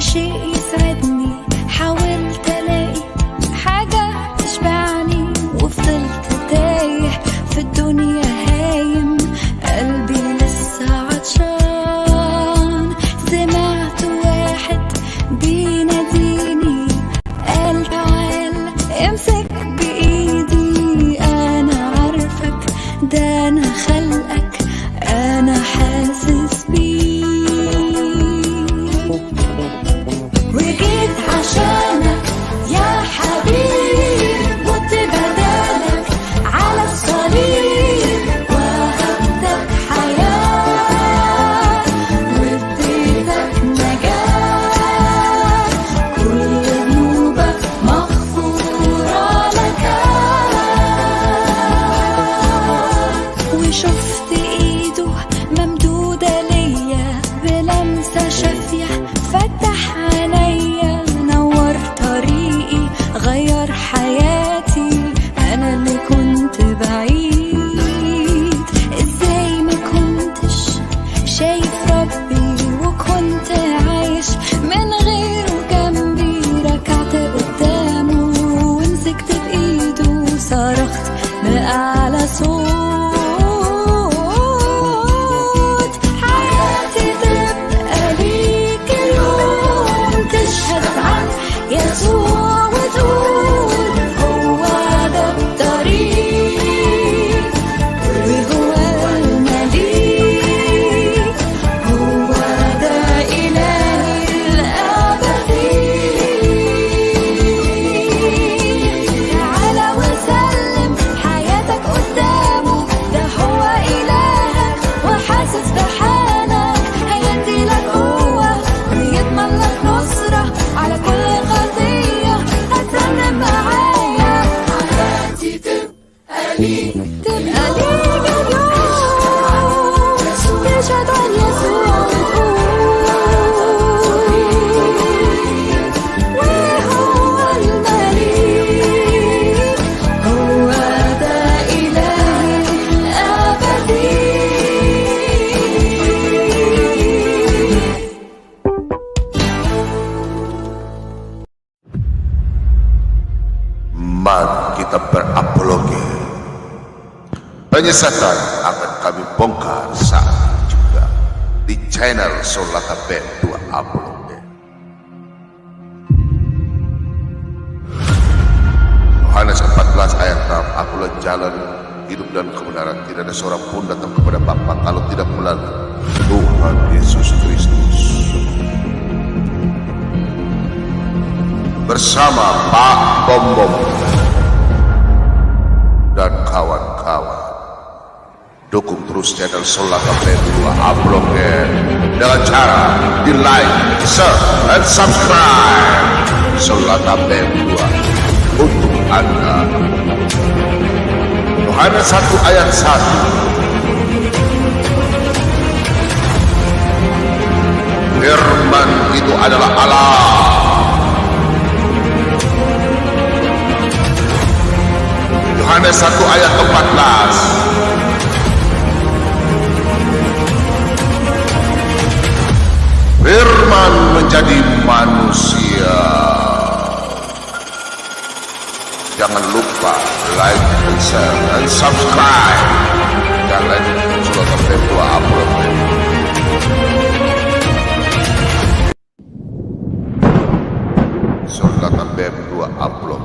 شيء يسعدني، حاولت الاقي حاجة تشبعني وفضلت تايه في الدنيا هايم، قلبي لسه عطشان. سمعت واحد بيناديني قال تعال امسك بايدي، انا عارفك ده انا خلقك، انا حاسس بيك، وجيت عشانك يا حبيب، مت بدالك على الصليب، وهبتك حياة واديتك نجاة، كل ذنوبك مغفورة لك. وشفت ايده ممدودة ليا بلمسة شافية، فتح عينيا نور طريقي، غير حياتي، انا اللي كنت بعيد. ازاي ما كنتش شايف ربي وكنت عايش من غيره جنبي، ركعت قدامه ومسكت بايده صرخت بأعلى صوت، حياتي تبقى ليك اليوم، تشهد عن يسوع وتقول هو ده الطريق وهو المليك، هو ده إلهي الأبدي. تعالى وسلم حياتك قدامه، ده هو إلهك وحاسس بحالك، هيدي لك قوة ويضمن لك نصرة على كل خطية. هترنم معايا حياتي تبقى ليك، تبقى ليك اليوم، تشهد عن يسوع وهو المليك، هو ده إلهي الأبدي. Mari kita berapologi. Penyesatan akan kami bongkar saat ini juga di channel Solata Band 2 Apologi. Yohanes 14 ayat 6, akulah jalan, hidup dan kebenaran, tidak ada seorang pun datang kepada Bapa kalau tidak melalui Tuhan Yesus Kristus. Bersama Pak Bom Bom dan kawan-kawan, dukung terus channel Solata Band 2 Upload dengan cara di like, share, dan subscribe. Solata Band 2 untuk Anda. Yohanes 1 ayat 1, firman itu adalah Allah. Yohanes 1 ayat 14, firman menjadi manusia. Jangan lupa like, share, dan subscribe. Channel Solata Band 2 Upload. Solata Band 2 Upload.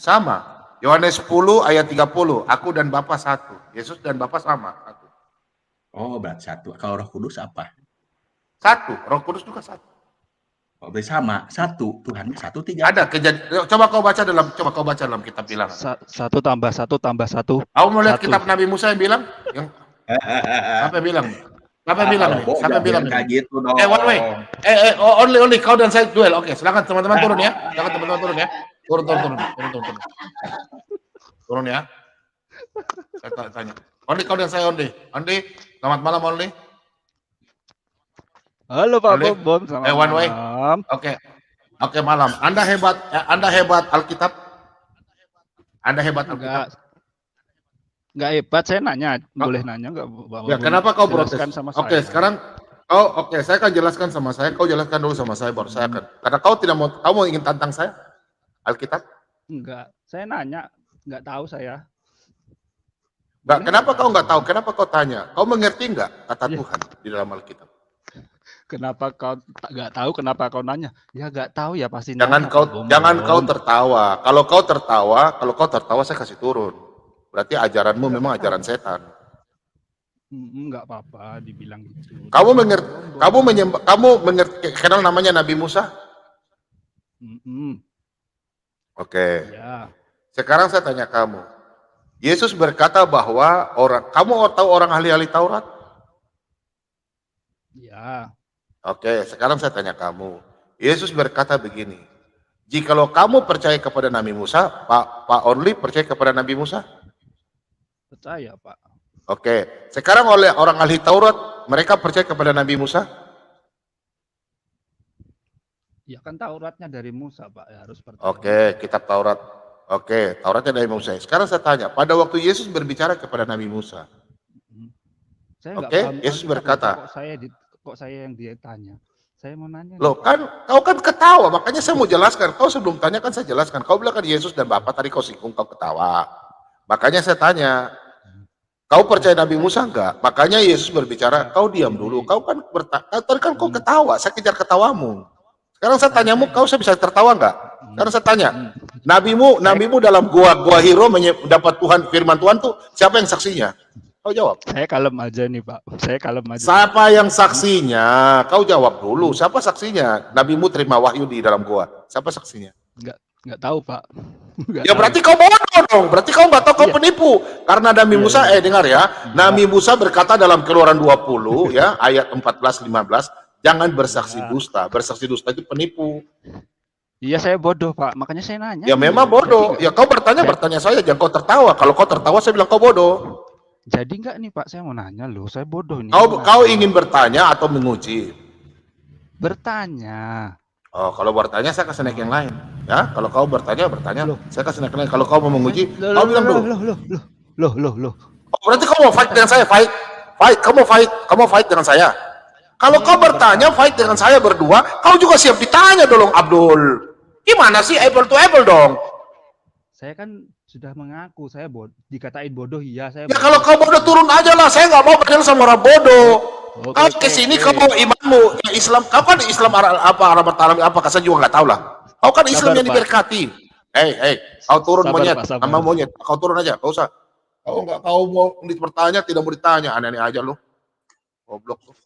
Sama. Yohanes 10 ayat 30, aku dan Bapa satu. Yesus dan Bapa sama, satu. Oh, berarti satu. Kalau Roh Kudus apa? Satu, Roh Kudus juga satu. Oh, berarti sama. Satu. Tuhan satu, tiga. Ada kejadian. Coba kau baca dalam kitab Bilangan. 1 tambah 1 tambah 1. Aku mau lihat Satu. kitab Nabi Musa yang bilang, yang apa bilang? Siapa yang bilang nih? Siapa yang bilang kayak nih? gitu dong. One way. Only kau dan saya duel. Oke, silakan teman-teman turun ya. Silakan teman-teman turun ya. Turun. Turun ya. Saya tanya. Ondi, kau dan saya Ondi. Ondi, selamat malam Ondi. Halo Pak Ondi. Bom, selamat One way. malam. Oke malam. Anda hebat Alkitab. Anda hebat Alkitab. Enggak hebat, saya nanya, boleh nanya enggak Pak Ya, Bom? kenapa kau protes? Jelaskan sama Oke, saya. sekarang saya akan jelaskan sama saya. Kau jelaskan dulu sama saya, baru saya akan. Karena kau mau ingin tantang saya Alkitab. Enggak, saya nanya, enggak tahu saya. Enggak, kenapa kau enggak tahu? Kenapa kau tanya? Kau mengerti enggak kata Iya. Tuhan di dalam Alkitab? Kenapa kau enggak tahu? Kenapa kau nanya? Ya enggak tahu ya pasti Jangan nanya, Pak Bom. kau tertawa. Kalau kau tertawa saya kasih turun. Berarti ajaranmu memang ajaran setan. Enggak apa-apa dibilang gitu. Kamu mengerti kenal namanya Nabi Musa? Oke. Ya, Sekarang saya tanya kamu. Yesus berkata bahwa kamu tahu orang ahli-ahli Taurat? ya. Oke, sekarang saya tanya kamu. Yesus berkata begini. Jikalau kamu percaya kepada Nabi Musa, Pak Only percaya kepada Nabi Musa? Percaya, Pak. Oke, sekarang oleh orang ahli Taurat, mereka percaya kepada Nabi Musa? Ya kan Tauratnya dari Musa, Pak. Ya, harus percaya. Oke, kitab Taurat. Oke, Tauratnya dari Musa. Sekarang saya tanya, pada waktu Yesus berbicara kepada Nabi Musa, Saya nggak Oke, paham Yesus Alkitab, berkata. kok saya yang dia tanya. Saya mau nanya. loh kan kau kan ketawa, makanya saya mau jelaskan. Kau sebelum tanya kan saya jelaskan. Kau bilang kan Yesus dan Bapa, tadi kau singgung, kau ketawa. Makanya saya tanya, kau percaya Nabi Musa enggak? Makanya Yesus berbicara, kau diam dulu. Kau kan tadi kan kau ketawa, saya kejar ketawamu. Sekarang saya tanyamu, kau bisa tertawa enggak? Sekarang saya tanya, nabimu dalam gua Hiro dapat firman Tuhan tuh siapa yang saksinya? Kau jawab. Saya kalem aja nih, Pak. Saya kalem aja. Siapa yang saksinya? Kau jawab dulu. Siapa saksinya? Nabimu terima wahyu di dalam gua. Siapa saksinya? Nggak tahu, Pak. Ya berarti kau bodoh dong. Berarti kau nggak tahu, kau penipu. Karena Nabi Musa, dengar ya. Nabi Musa berkata dalam Keluaran 20 ya, ayat 14-15, jangan bersaksi dusta. Bersaksi dusta itu penipu. Iya, saya bodoh, Pak. Makanya saya nanya. Ya memang bodoh. Ya kau bertanya saya, jangan kau tertawa. Kalau kau tertawa saya bilang kau bodoh. Jadi enggak nih, Pak, saya mau nanya loh, saya bodoh nih. Kau ingin bertanya atau menguji? Bertanya. Oh, kalau bertanya saya kasih naik yang lain. Ya, kalau kau bertanya, saya kasih naik yang lain. Kalau kau mau menguji, kau bilang dulu. Loh. Oh, berarti kau mau fight dengan saya, fight. Kamu mau fight dengan saya. Kalau kau bertanya, fight dengan saya berdua, kau juga siap ditanya dong, Abdul. Gimana sih apple to apple dong? Saya kan sudah mengaku saya dikatain bodoh, iya saya. Ya kalau kau bodoh turun aja lah, saya nggak mau kenal sama orang bodoh. Kau kesini kau imanmu ya Islam, kau kan Islam apa saya juga nggak tahu lah. Kau kan Islam yang diberkati. Kau turun monyet, sama monyet, kau turun aja, kau usah. Kau mau bertanya, tidak mau ditanya, aneh-aneh aja lu. Goblok tuh.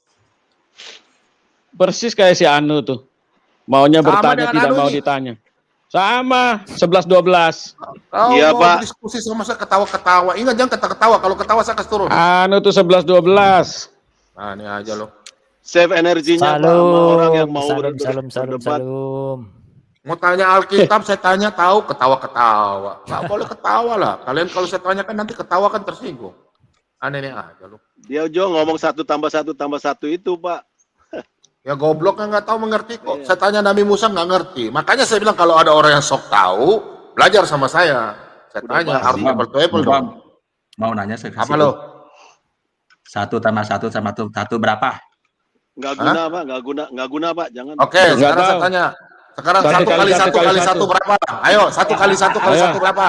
Persis kayak si Anu tuh. Maunya bertanya, tidak mau ditanya. Sama, 11-12. Iya, Pak. Diskusi sama saya ketawa-ketawa. Ingat jangan ketawa-ketawa. Kalau ketawa saya kasih turun. Anu tuh 11-12. Nah, ini aja loh. Save energinya Pak, sama orang yang mau berdebat. Mau tanya Alkitab, saya tanya tahu, ketawa-ketawa. Nggak boleh ketawa lah. Kalian kalau saya tanyakan nanti ketawa kan tersinggung. Aneh aja loh. Dia ngomong 1+1+1 itu, Pak. Ya gobloknya nggak tahu mengerti kok. Saya tanya Nabi Musa nggak ngerti. Makanya saya bilang kalau ada orang yang sok tahu, belajar sama saya. Saya tanya harus apple to apple dong. Mau nanya saya apa lo? 1+1 berapa? Nggak guna, Pak. Nggak guna, Pak. Jangan. Oke, sekarang saya tanya. Sekarang 1+1+1 berapa? Ayo, 1+1+1 berapa?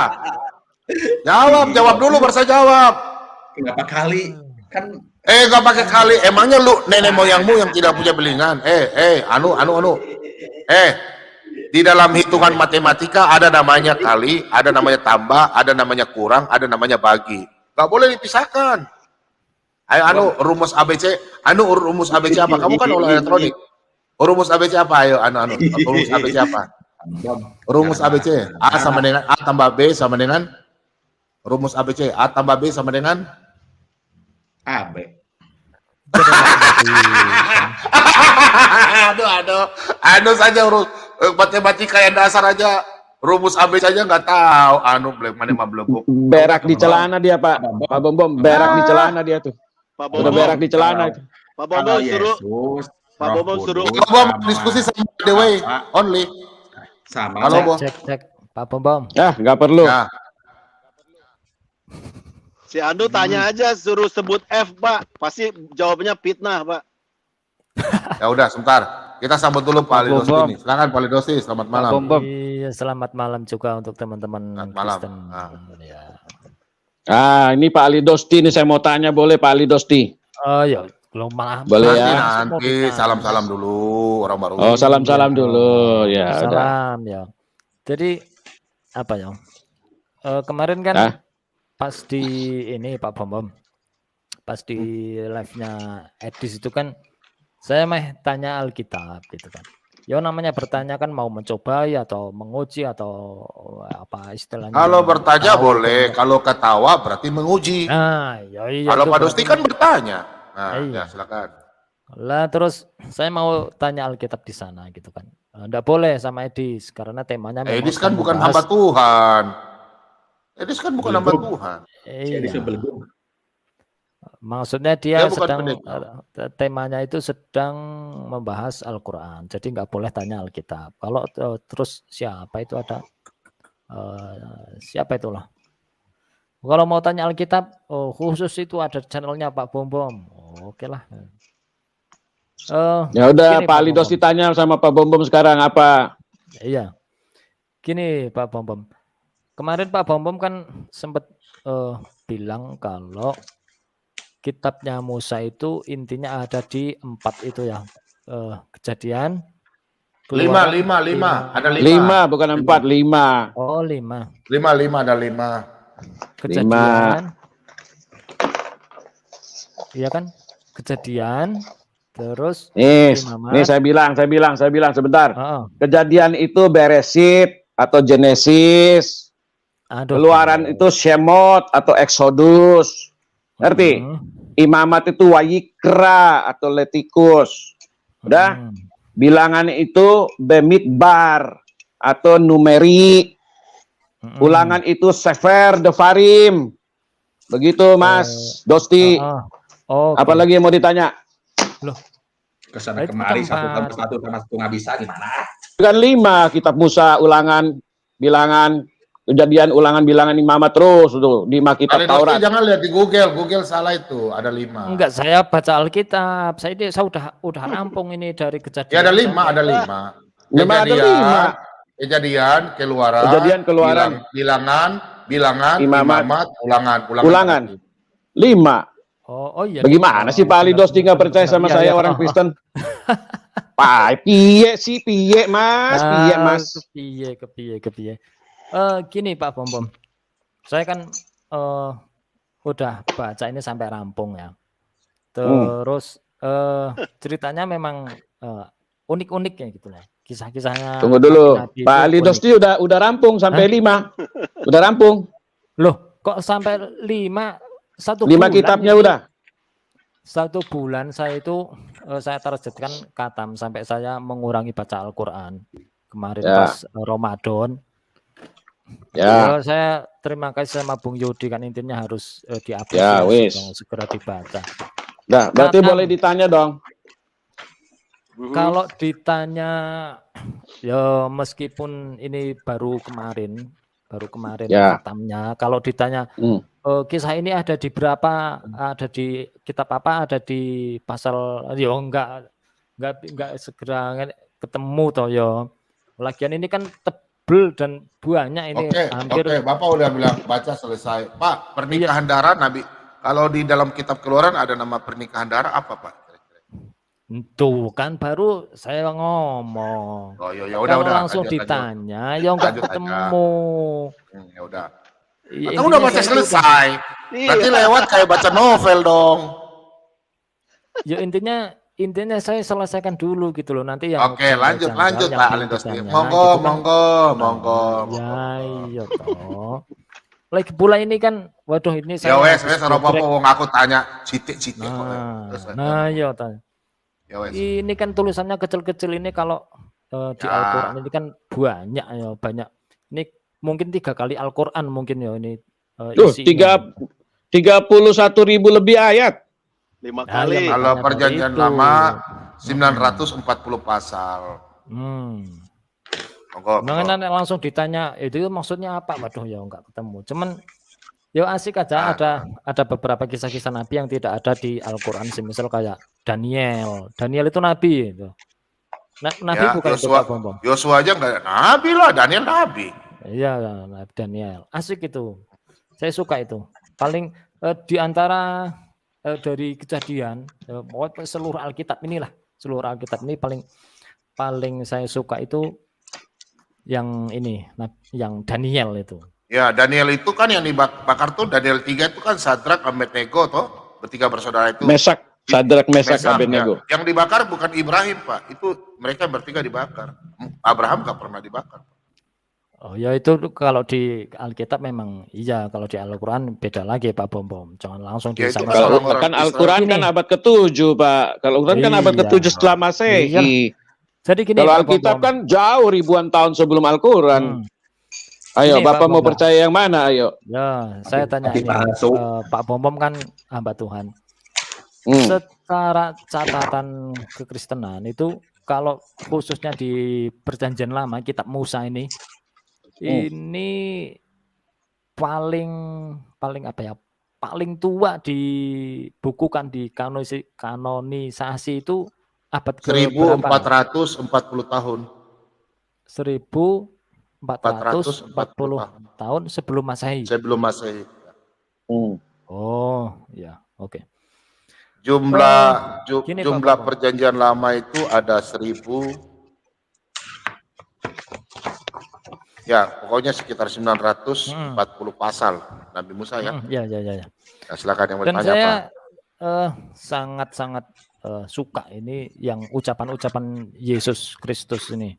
Jawab dulu baru saya jawab. Berapa kali? Kan Gak pakai kali. Emangnya lu nenek moyangmu yang tidak punya belingan? Anu. Di dalam hitungan matematika ada namanya kali, ada namanya tambah, ada namanya kurang, ada namanya bagi. Gak boleh dipisahkan. Ayo rumus ABC. Rumus ABC apa? Kamu kan olah elektronik. Rumus ABC apa? Ayo rumus ABC apa? Rumus ABC. A sama dengan A tambah B sama dengan rumus ABC. A tambah B sama dengan AB. Aduh saja urus matematika yang dasar aja Rumus ABC aja nggak tahu. Anu mana mah beleguk. Berak di celana dia, Pak. Pak Bom, berak di celana dia tuh. Pak Udah Bombom, berak di celana itu. Pak Kalau Bombom suruh, Yesus, Pak Roh Bombom suruh. Kudus, Kalau mau diskusi sama the way only. sama Halo, Bo. Cek Pak Bom. Ah, nggak perlu. Ya. Si Andu tanya aja, suruh sebut F, Pak. Pasti jawabnya fitnah, Pak. Ya udah, sebentar. Kita sambut dulu Pak Alidosti Bom. nih. Silakan Pak Alidosti, selamat malam. Iya, selamat malam juga untuk teman-teman Selamat malam. Kristen. Ah. Ya. Ini Pak Alidosti nih saya mau tanya, boleh Pak Alidosti? Oh ya, belum malah. Boleh Nanti, ya. nanti salam-salam dulu orang baru. Oh, salam-salam dulu. Ya, udah. Salam ya. Jadi apa ya? Kemarin kan Hah? pas di ini Pak Bom, pas di live-nya Edis itu kan saya tanya Alkitab gitu kan. Ya namanya bertanya kan mau mencoba ya atau menguji atau apa istilahnya. Kalau bertanya Tahu boleh, gitu. kalau ketawa berarti menguji. Nah, ya iya. Kalau itu Pak Dosti berarti- kan bertanya. Nah, Iya. ya silakan. Lah terus saya mau tanya Alkitab di sana gitu kan. Enggak boleh sama Edis karena temanya memang Edis kan akan bukan membahas- hamba Tuhan. Edis kan bukan hamba Belum. Tuhan. Jadi Iya. sebelum Maksudnya dia Dia bukan sedang pendeta. temanya itu sedang membahas Al-Quran. Jadi nggak boleh tanya Alkitab. Kalau terus siapa itu ada siapa itulah. Kalau mau tanya Alkitab khusus itu ada channelnya Pak Bom. Oke lah. Ya udah Gini, Pak Pak Alidosti Bom. tanya sama Pak Bom sekarang apa? Iya. Gini Pak Bom. Kemarin Pak Bom kan sempat bilang kalau kitabnya Musa itu intinya ada di 4 itu ya. Kejadian. Lima, Keluaran, ada 5 bukan 4, 5. Oh 5. 5 ada 5. Kejadian. Iya kan? Kejadian. Terus. Nih, Imamat. nih saya bilang sebentar. Oh, Kejadian itu Beresit atau Genesis. aduh. Keluaran itu Shemot atau Exodus. Ngerti? Imamat itu Wayikra atau Letikus. Udah? Bilangan itu Bemidbar atau Numeri. Ulangan itu Sefer Devarim. Begitu Mas Dosti. Oh, Apalagi yang mau ditanya? Loh, kesana Itu kemari tempat. satu tahun satu sama satu nggak bisa gimana? Kan 5 kitab Musa, ulangan, bilangan, kejadian, ulangan, bilangan, imamat terus tuh 5 kitab Ali Dosti Taurat. jangan lihat di Google salah itu, ada 5. enggak, saya baca Alkitab. Saya udah rampung ini dari kejadian. Ya ada 5, ada 5. Memang ada 5. Kejadian, keluaran, Kejadian, keluaran. bilangan, Imamat, imamat, ulangan. Ulangan. 5. Oh iya. Bagaimana sih Pak Ali Dosti nggak percaya sama saya orang Kristen? Pak, piye Mas, piye Mas. Kepiye. Gini Pak Bom. Saya kan udah baca ini sampai rampung ya. Terus ceritanya memang unik-unik ya gitu lah. Kisah-kisahnya. Tunggu dulu. Nabi Pak itu Ali unik. Dosti udah rampung sampai 5. Udah rampung. Loh, kok sampai 5 1 5 bulan kitabnya ini? udah. 1 bulan saya itu saya targetkan khatam sampai saya mengurangi baca Al-Qur'an. Kemarin Ya. pas Ramadan. Ya. Saya terima kasih sama Bung Yudi kan intinya harus diapresiasi Ya, wis. dong, segera dibaca. Nah, berarti Khatam. boleh ditanya dong. Kalau ditanya ya meskipun ini baru kemarin Ya. khatamnya, kalau ditanya Hmm. kisah ini ada di berapa, ada di kitab apa, ada di pasal, ya enggak segera ketemu toh ya. Lagian ini kan tebel dan banyak ini hampir. Oke, Bapak udah bilang baca selesai. Pak, pernikahan darah Nabi. Kalau di dalam kitab Keluaran ada nama pernikahan darah apa, Pak? Tuh kan baru saya ngomong. Oh, ya Kalau udah. langsung lanjut. ditanya ya enggak Lanjut aja. ketemu. Ya udah. Ya, Atau udah intinya baca saya itu selesai. Berarti lewat kayak baca novel dong. ya intinya saya selesaikan dulu gitu loh, nanti yang Oke, lanjut yang Pak belum Alidosti. ditanya, Monggo, gitu kan. monggo. Ya iya toh. Lagi pula ini kan waduh ini Ya saya wes, habis ora apa-apa bobrek. wong aku tanya sithik-sithik kok. Nah iya toh. Ya wes. Ini kan tulisannya kecil-kecil ini kalau di Ya. Al-Qur'an ini kan banyak ya, banyak Ini mungkin 3 kali Al-Quran mungkin ya ini. Tuh, isinya. 31.000 lebih ayat. 5 Nah, kali. iya, Kalau makanya perjanjian itu. lama 940 pasal. Monggo. Mengenai langsung ditanya itu maksudnya apa? Waduh ya nggak ketemu. Cuman ya asik aja ada beberapa kisah-kisah Nabi yang tidak ada di Al-Quran. Semisal kayak Daniel. Daniel itu Nabi itu. Nabi Ya, bukan itu Pak Bom. Yosua aja nggak nabi lah, Daniel nabi. Iya, Daniel. Asik itu. Saya suka itu. Paling di antara dari kejadian pokoknya seluruh Alkitab inilah. Seluruh Alkitab ini paling saya suka itu yang ini, yang Daniel itu. Ya, Daniel itu kan yang dibakar tuh, Daniel 3 itu kan Sadrak, Abednego toh, bertiga bersaudara itu. Mesak, Sadrak, Mesak, Abednego. Ya. Yang dibakar bukan Ibrahim, Pak. Itu mereka bertiga dibakar. Abraham nggak pernah dibakar. Oh ya itu kalau di Alkitab memang iya, kalau di Al-Quran beda lagi Pak Bom. Jangan langsung Ya, itu disamakan. Kalau orang kan Israel Al-Quran kan ini. abad ke-7, Pak. Kalau Al-Quran kan abad Iya. ke-7 setelah Masehi. Jadi gini Kalau Pak Alkitab Bom. kan jauh ribuan tahun sebelum Al-Quran. Ayo, Ini, Bapak Pak mau Bom. percaya yang mana? Ayo. Ya, saya tanya ini. Pak Bom kan hamba Tuhan. Secara catatan kekristenan itu kalau khususnya di Perjanjian Lama Kitab Musa ini paling apa ya? Paling tua dibukukan di kanonisasi itu abad ke berapa? 1440 tahun. 1440 tahun sebelum Masehi. Sebelum Masehi. Oh, ya, oke. Jumlah Gini, jumlah Pak. perjanjian lama itu ada 1000. Ya, pokoknya sekitar 940 pasal Nabi Musa ya. Ya. Nah, silakan yang mau Dan tanya, saya Pak. sangat-sangat suka ini yang ucapan-ucapan Yesus Kristus ini.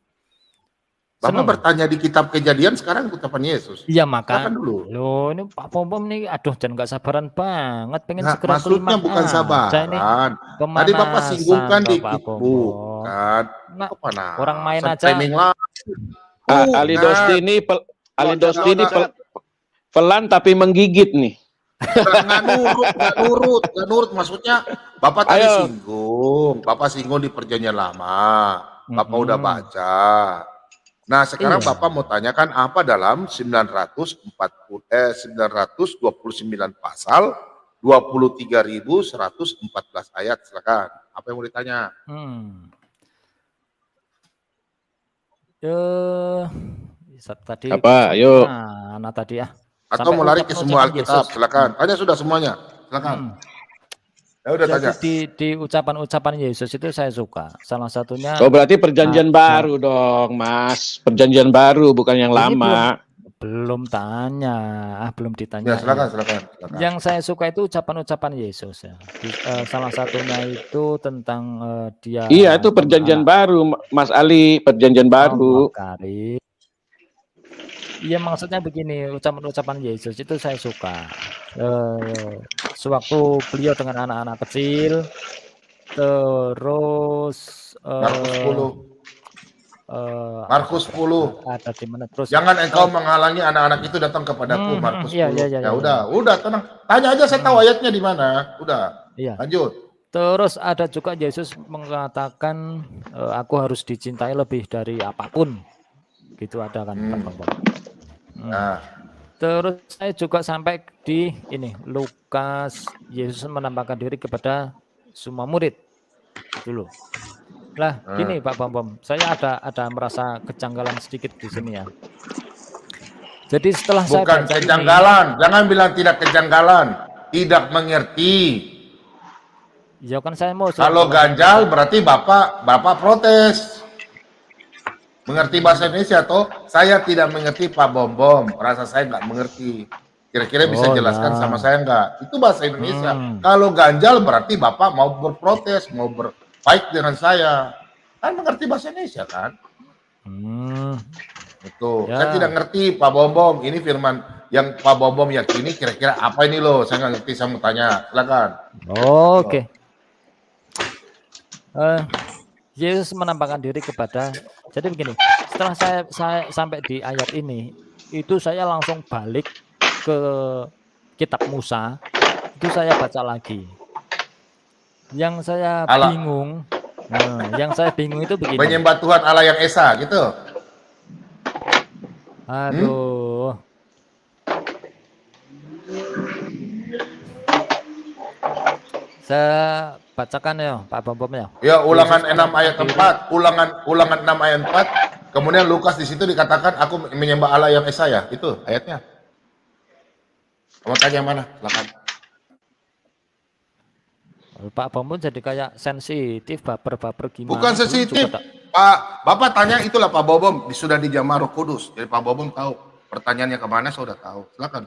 Bapak Senang. bertanya di kitab Kejadian, sekarang ucapan Yesus. Iya maka Silakan dulu. loh ini Pak Pom nih aduh jangan nggak sabaran banget pengen Nggak, segera maksudnya klimaks bukan aja ini. sabaran. Tadi Bapak singgungkan Pemanasan, dikit, Pak Pom. bukan. Nah, Pemanasan. orang main aja. Timing lah. Ali Dosti ini pelan tapi menggigit nih. Nggak nurut. Maksudnya Bapak tadi Ayo. Bapak singgung di perjanjian lama. Bapak udah baca. Nah, sekarang Iya. Bapak mau tanyakan apa dalam 929 pasal 23.114 ayat. Silakan. Apa yang mau ditanya? Tadi Apa? Ayo. Nah tadi ya. Atau Sampai mau lari ke ucapan-ucapan semua Alkitab? Yesus. Silakan. Tanya sudah semuanya. Silakan. Ya udah Jadi tanya. di ucapan-ucapan Yesus itu saya suka. Salah satunya Oh, berarti perjanjian baru dong, Mas. Perjanjian baru bukan yang Ini lama. belum ditanya. Ya, silakan. Yang saya suka itu ucapan-ucapan Yesus ya. Salah satunya itu tentang dia. Iya, itu perjanjian baru, Mas Ali. Perjanjian baru. Kari. Iya maksudnya begini, ucapan-ucapan Yesus itu saya suka. Sewaktu beliau dengan anak-anak kecil, terus Markus 10. ada di mana terus? Jangan engkau menghalangi anak-anak itu datang kepadaku. Markus 10. Iya. Ya udah tenang. Tanya aja, saya tahu ayatnya di mana. Udah. Iya. Lanjut. Terus ada juga Yesus mengatakan aku harus dicintai lebih dari apapun. Gitu ada kan. Nah, Terus saya juga sampai di ini Lukas, Yesus menampakkan diri kepada semua murid dulu. Lah gini Pak Bom, saya ada merasa kejanggalan sedikit di sini ya. Jadi setelah saya bukan baca kejanggalan. Jangan bilang tidak kejanggalan. Tidak mengerti. ya kan saya mau Kalau ganjal berarti Bapak protes. Mengerti bahasa Indonesia toh? Saya tidak mengerti Pak Bom. Rasa saya nggak mengerti. Kira-kira bisa jelaskan sama saya nggak? Itu bahasa Indonesia. Kalau ganjal berarti Bapak mau berprotes, mau berfight dengan saya. Kan mengerti bahasa Indonesia kan? Itu. Ya. Saya tidak ngerti Pak Bom. Ini firman yang Pak Bom yakini kira-kira apa ini loh? Saya nggak ngerti, saya mau tanya. Silakan. Oke. Yesus menampakkan diri kepada. Jadi begini, setelah saya sampai di ayat ini, itu saya langsung balik ke kitab Musa, itu saya baca lagi. Yang saya Allah bingung, yang saya bingung itu begini. menyembah Tuhan Allah yang esa gitu. Aduh. Saya bacakan ya Pak Bom ya. Ya, Ulangan Yesus 6 ayat menampakkan 4, Ulangan 6 ayat 4. Kemudian Lukas di situ dikatakan aku menyembah Allah yang esa ya. Itu ayatnya. Kamu tanya yang mana? Silakan. Pak Bom jadi kayak sensitif, baper-baper gimana. Bukan Belum sensitif. juga tak- Pak, Bapak tanya itulah Pak Bobom sudah di Jamaah Roh Kudus. Jadi Pak Bobom tahu pertanyaannya kemana, saya sudah tahu. Silakan.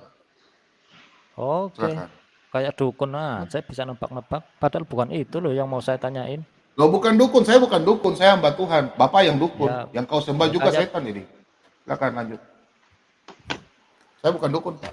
Oke. Silakan. Kayak dukun saya bisa nebak-nebak. Padahal bukan itu loh yang mau saya tanyain. Loh, bukan dukun, saya bukan dukun, saya hamba Tuhan. Bapak yang dukun, Ya, yang kau sembah juga makanya- setan ini. Silakan lanjut. Saya bukan dukun, Pak.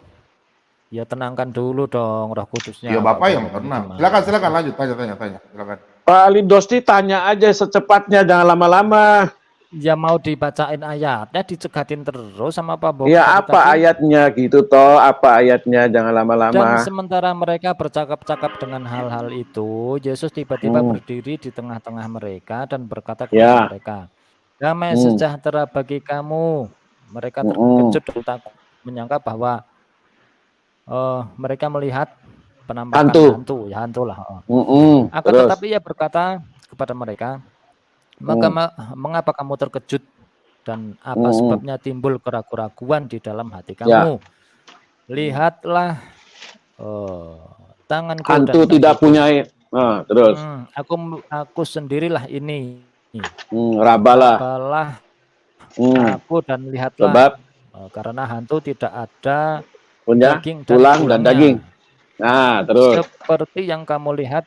Ya tenangkan dulu dong Roh Kudusnya. Ya Pak Bapak yang Bom. tenang. Gimana? Silakan lanjut, tanya. Silakan. Pak Ali Dosti tanya aja secepatnya, jangan lama-lama. Ya mau dibacain ayatnya, dicegatin terus sama Pak Bom. Ya tadi. apa ayatnya gitu toh? Apa ayatnya? Jangan Dan lama-lama. sementara mereka bercakap-cakap dengan hal-hal itu, Yesus tiba-tiba Hmm. berdiri di tengah-tengah mereka dan berkata kepada Ya. mereka, "Damai Hmm. sejahtera bagi kamu." Mereka Hmm. terkejut dan takut, menyangka bahwa mereka melihat penampakan hantu lah. Akan Terus. tetapi ia berkata kepada mereka, mengapa kamu terkejut dan apa sebabnya timbul keraguan di dalam hati kamu? Lihatlah tanganku Hantu dan tidak kakiku. punya. Terus. Aku sendirilah ini. Rabalah. Apalah aku dan lihatlah. Sebab Karena hantu tidak ada punya daging tulang dan tulangnya. daging. Nah, terus. Seperti yang kamu lihat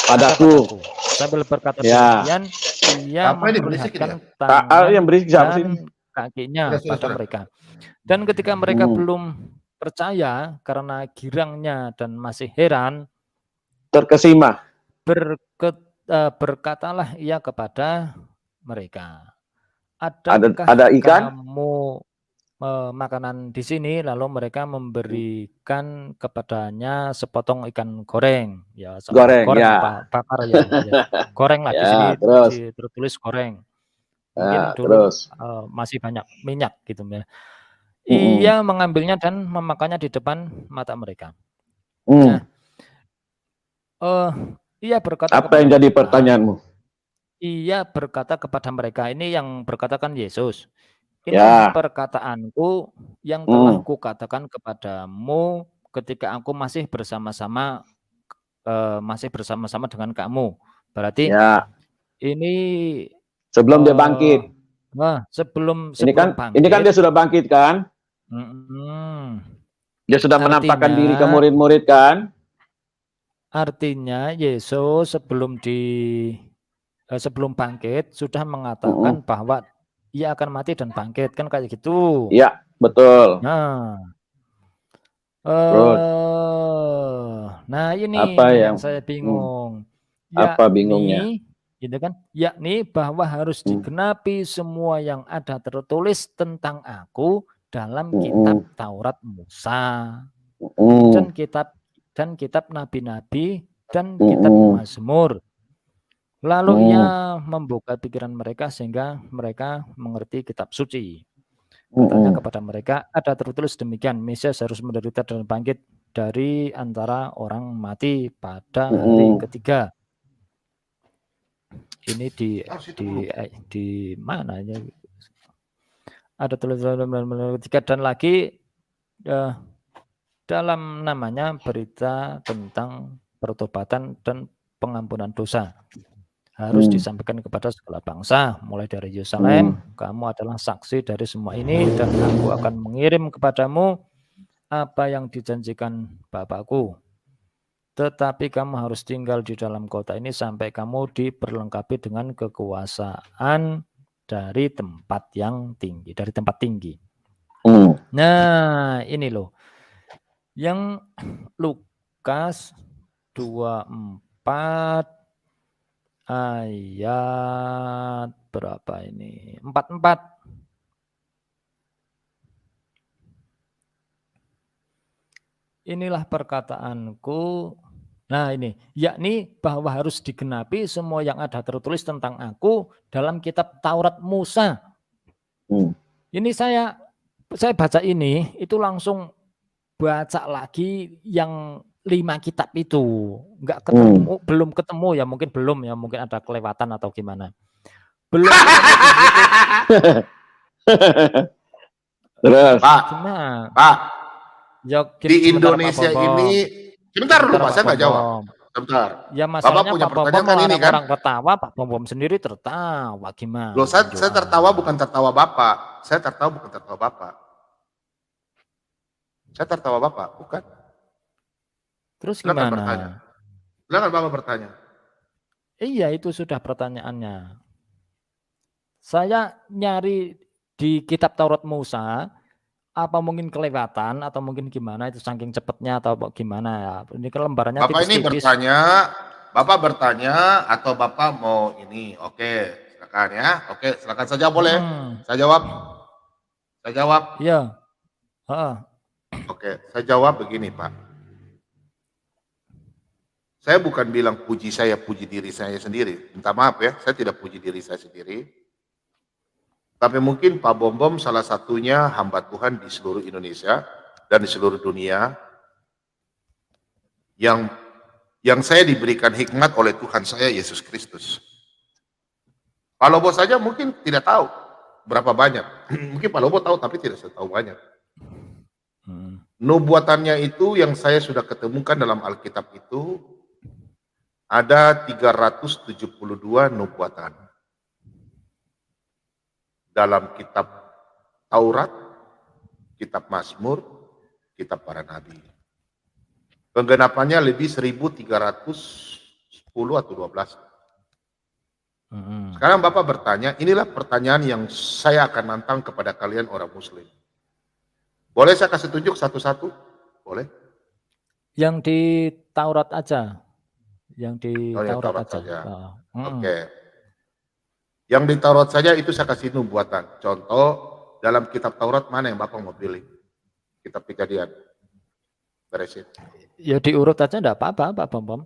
Padaku. Sambil berkata Ya. demikian, ia Apa ini berisik memperlihatkan ini tangan yang berisik siapa sih? dan kakinya Sudah. pada mereka. Dan ketika mereka belum percaya karena girangnya dan masih heran, Terkesima. berkatalah ia kepada mereka, Ada adakah ikan? kamu makanan di sini? Lalu mereka memberikan kepadanya sepotong ikan goreng, ya Goreng, ya. apa bakar ya, goreng lah di Ya, sini terus. tertulis goreng. Mungkin Ya, dulu terus. masih banyak minyak gitu ya. Ia mengambilnya dan memakannya di depan mata mereka. Nah, ia berkata Apa yang jadi pertanyaanmu? Ia berkata kepada mereka, ini yang berkatakan Yesus. Ini Ya. perkataanku yang telah kukatakan kepadamu ketika aku masih bersama-sama dengan kamu. Berarti Ya. ini Sebelum dia bangkit. sebelum Ini kan bangkit, dia sudah bangkit kan? Dia sudah menampakkan diri ke murid-murid kan? Artinya Yesus sebelum bangkit sudah mengatakan bahwa ia akan mati dan bangkit, kan kayak gitu. Iya, betul. Nah ini Apa yang saya bingung. Apa bingungnya? Gitu kan? Yakni bahwa harus digenapi semua yang ada tertulis tentang aku dalam kitab Taurat Musa dan kitab nabi-nabi dan kitab Mazmur. Lalu ia membuka pikiran mereka sehingga mereka mengerti kitab suci. Katanya kepada mereka, ada tertulis demikian, Mesias harus menderita dan bangkit dari antara orang mati pada hari ketiga. Ini di mana ya? Ada tulisan ketiga dan lagi dalam namanya berita tentang pertobatan dan pengampunan dosa. Harus disampaikan kepada segala bangsa, mulai dari Yerusalem. Kamu adalah saksi dari semua ini, dan aku akan mengirim kepadamu apa yang dijanjikan Bapakku. Tetapi kamu harus tinggal di dalam kota ini sampai kamu diperlengkapi dengan kekuasaan dari tempat yang tinggi, dari tempat tinggi. Nah, ini loh. Yang Lukas 24 ayat berapa ini? 44. Inilah perkataanku. Nah ini, yakni bahwa harus digenapi semua yang ada tertulis tentang aku dalam kitab Taurat Musa. Hmm. Ini saya baca ini, itu langsung baca lagi yang 5 kitab itu. Enggak ketemu, belum ketemu ya, mungkin ada kelewatan atau gimana. Belum ketemu Terus. Pak, gimana? Pak, Ya, di sebentar, Pak Indonesia Bombom. ini, sebentar dulu Sebentar, Pak, Pak saya nggak jawab. Bombom. Sebentar. Ya Bapak masalahnya punya Pak Bombom pertanyaan kan ini melarang kan? orang ketawa, Pak Bombom sendiri tertawa. Gimana? Loh, saya tertawa bukan tertawa Bapak. Saya tertawa bukan tertawa Bapak. Saya tertawa Bapak, bukan. Terus Silakan gimana? bertanya. Silakan Bapak bertanya. Iya, itu sudah pertanyaannya. Saya nyari di kitab Taurat Musa, apa mungkin kelewatan atau mungkin gimana, itu saking cepatnya atau gimana ya. Ini kan lembarannya Bapak ini tipis-tipis. Bapak bertanya atau Bapak mau ini? Oke, silakan ya. Oke, silakan saja boleh. Saya jawab. Saya jawab. Iya. Heeh. Oke, saya jawab begini, Pak. Saya bukan bilang puji diri saya sendiri. Minta maaf ya, saya tidak puji diri saya sendiri. Tapi mungkin Pak Bombom salah satunya hamba Tuhan di seluruh Indonesia dan di seluruh dunia yang saya diberikan hikmat oleh Tuhan saya Yesus Kristus. Pak Lobo saja mungkin tidak tahu berapa banyak. Mungkin Pak Lobo tahu tapi tidak tahu banyak. Nubuatannya itu yang saya sudah ketemukan dalam Alkitab itu ada 372 nubuatan. Dalam kitab Taurat, kitab Mazmur, kitab para nabi. Penggenapannya lebih 1310 atau 12. Sekarang Bapak bertanya, inilah pertanyaan yang saya akan nantang kepada kalian orang muslim. Boleh saya kasih tunjuk satu-satu? Boleh? Yang di Taurat aja. Yang di Taurat Taurat aja. saja. Oh. Oke. Yang di Taurat saja itu saya kasih nubuatan. Contoh, dalam kitab Taurat mana yang Bapak mau pilih? Kitab Kejadian. Beresin. Ya diurut aja enggak apa-apa, Pak Bombom.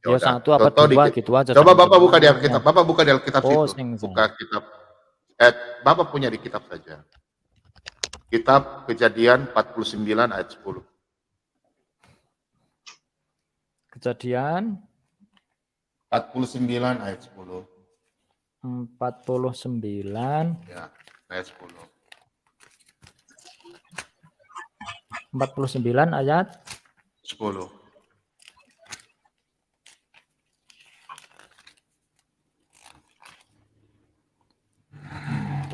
Ya satu apa dua gitu aja. Coba Bapak buka di Alkitab. Bapak buka di Alkitab situ. sing. Buka kitab. Bapak punya di kitab saja. Kitab Kejadian 49 ayat 10. Kejadian 49 ayat 10. 49 Ya, ayat 10. 49 ayat 10.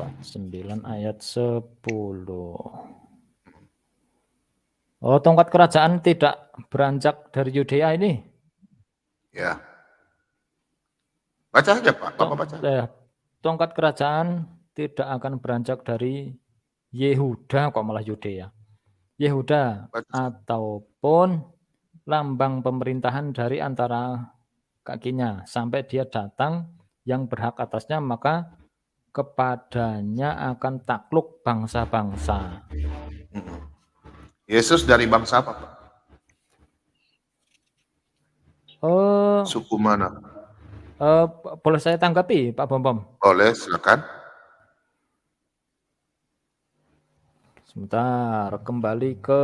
49 ayat 10. Oh, tongkat kerajaan tidak beranjak dari Yudea ini. Ya. Baca saja Pak, Bapak baca. Tongkat kerajaan tidak akan beranjak dari Yehuda, kok malah Yudea. Yehuda ataupun lambang pemerintahan dari antara kakinya sampai dia datang yang berhak atasnya, maka kepadanya akan takluk bangsa-bangsa. Yesus dari bangsa apa Pak? Suku mana? Boleh saya tanggapi Pak Bombom? Boleh, silakan. Sebentar, kembali ke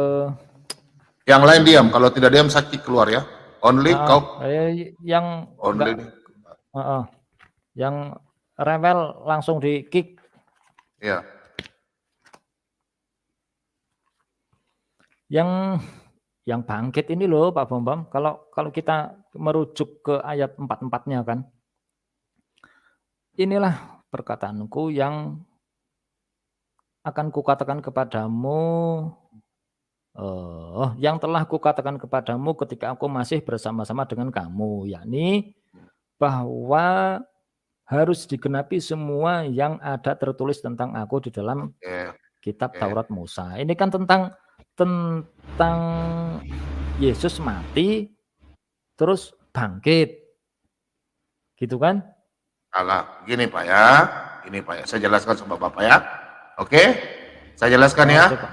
Yang lain diam, kalau tidak diam saya kick keluar ya. Only kau. Yang Only. Yang rewel langsung di kick. Ya. Yang bangkit ini loh Pak Bombom, kalau kita merujuk ke ayat 44-nya kan. Inilah perkataanku yang akan kukatakan kepadamu, yang telah kukatakan kepadamu ketika aku masih bersama-sama dengan kamu, yakni bahwa harus digenapi semua yang ada tertulis tentang aku di dalam kitab Taurat Musa. Ini kan tentang Yesus mati terus bangkit, gitu kan? Salah. Gini Pak ya. Ini Pak ya. Saya jelaskan sama Bapak ya. Oke? Saya jelaskan ya. Coba.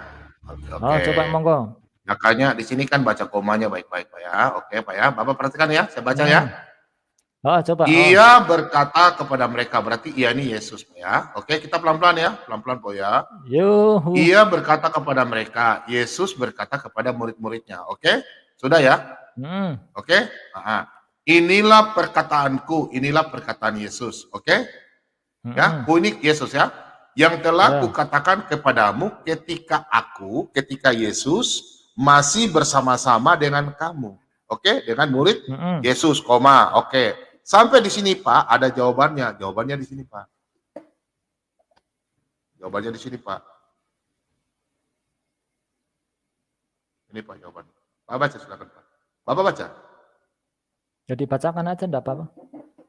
Oke. Coba monggo. Makanya di sini kan baca komanya baik-baik Pak ya. Oke Pak ya. Bapak perhatikan ya. Saya baca ya. Coba. Ia berkata kepada mereka, berarti ia ini Yesus Pak ya. Oke, kita pelan-pelan ya. Pelan-pelan Pak ya. Yuhu. Ia berkata kepada mereka, Yesus berkata kepada murid-muridnya. Oke? Sudah ya? Oke? Nah, inilah perkataanku, inilah perkataan Yesus. Oke? Ya, ku ini Yesus ya. Yang telah kukatakan kepadamu ketika Yesus masih bersama-sama dengan kamu. Oke? Dengan murid Yesus, koma. Oke. Sampai di sini Pak, ada jawabannya. Jawabannya di sini Pak. Jawabannya di sini Pak. Ini Pak jawabannya. Pak baca silakan Pak. Bapak baca. Jadi bacakan aja enggak apa-apa.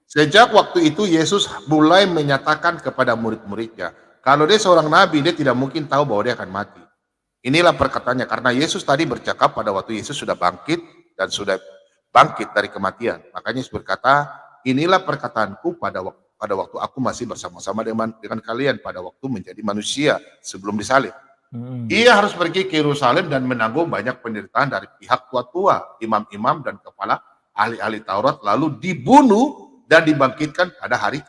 Sejak waktu itu Yesus mulai menyatakan kepada murid-muridnya, kalau dia seorang nabi, dia tidak mungkin tahu bahwa dia akan mati. Inilah perkataannya, karena Yesus tadi bercakap pada waktu Yesus sudah bangkit dan sudah bangkit dari kematian. Makanya Yesus berkata, inilah perkataanku pada waktu aku masih bersama-sama dengan kalian pada waktu menjadi manusia sebelum disalib. Ia harus pergi ke Yerusalem dan menanggung banyak penderitaan dari pihak tua-tua, imam-imam dan kepala ahli-ahli Taurat, lalu dibunuh dan dibangkitkan pada hari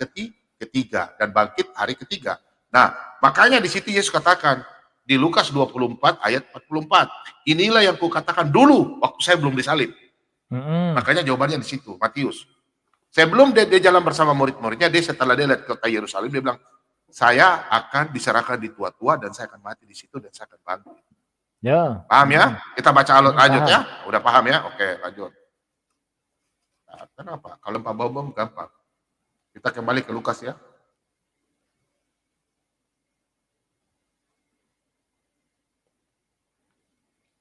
ketiga dan bangkit hari ketiga. Nah, makanya di situ Yesus katakan di Lukas 24 ayat 44, inilah yang kukatakan dulu waktu saya belum disalib. Makanya jawabannya di situ, Matius. Sebelum dia jalan bersama murid-muridnya, setelah dia lihat kota Yerusalem, dia bilang, saya akan diserahkan di tua-tua dan saya akan mati di situ dan saya akan bangkit. Ya. Paham ya? Kita baca lanjut ya. Udah paham ya? Oke, lanjut. Nah, kenapa? Kalau Pak Bambang gampang. Kita kembali ke Lukas ya.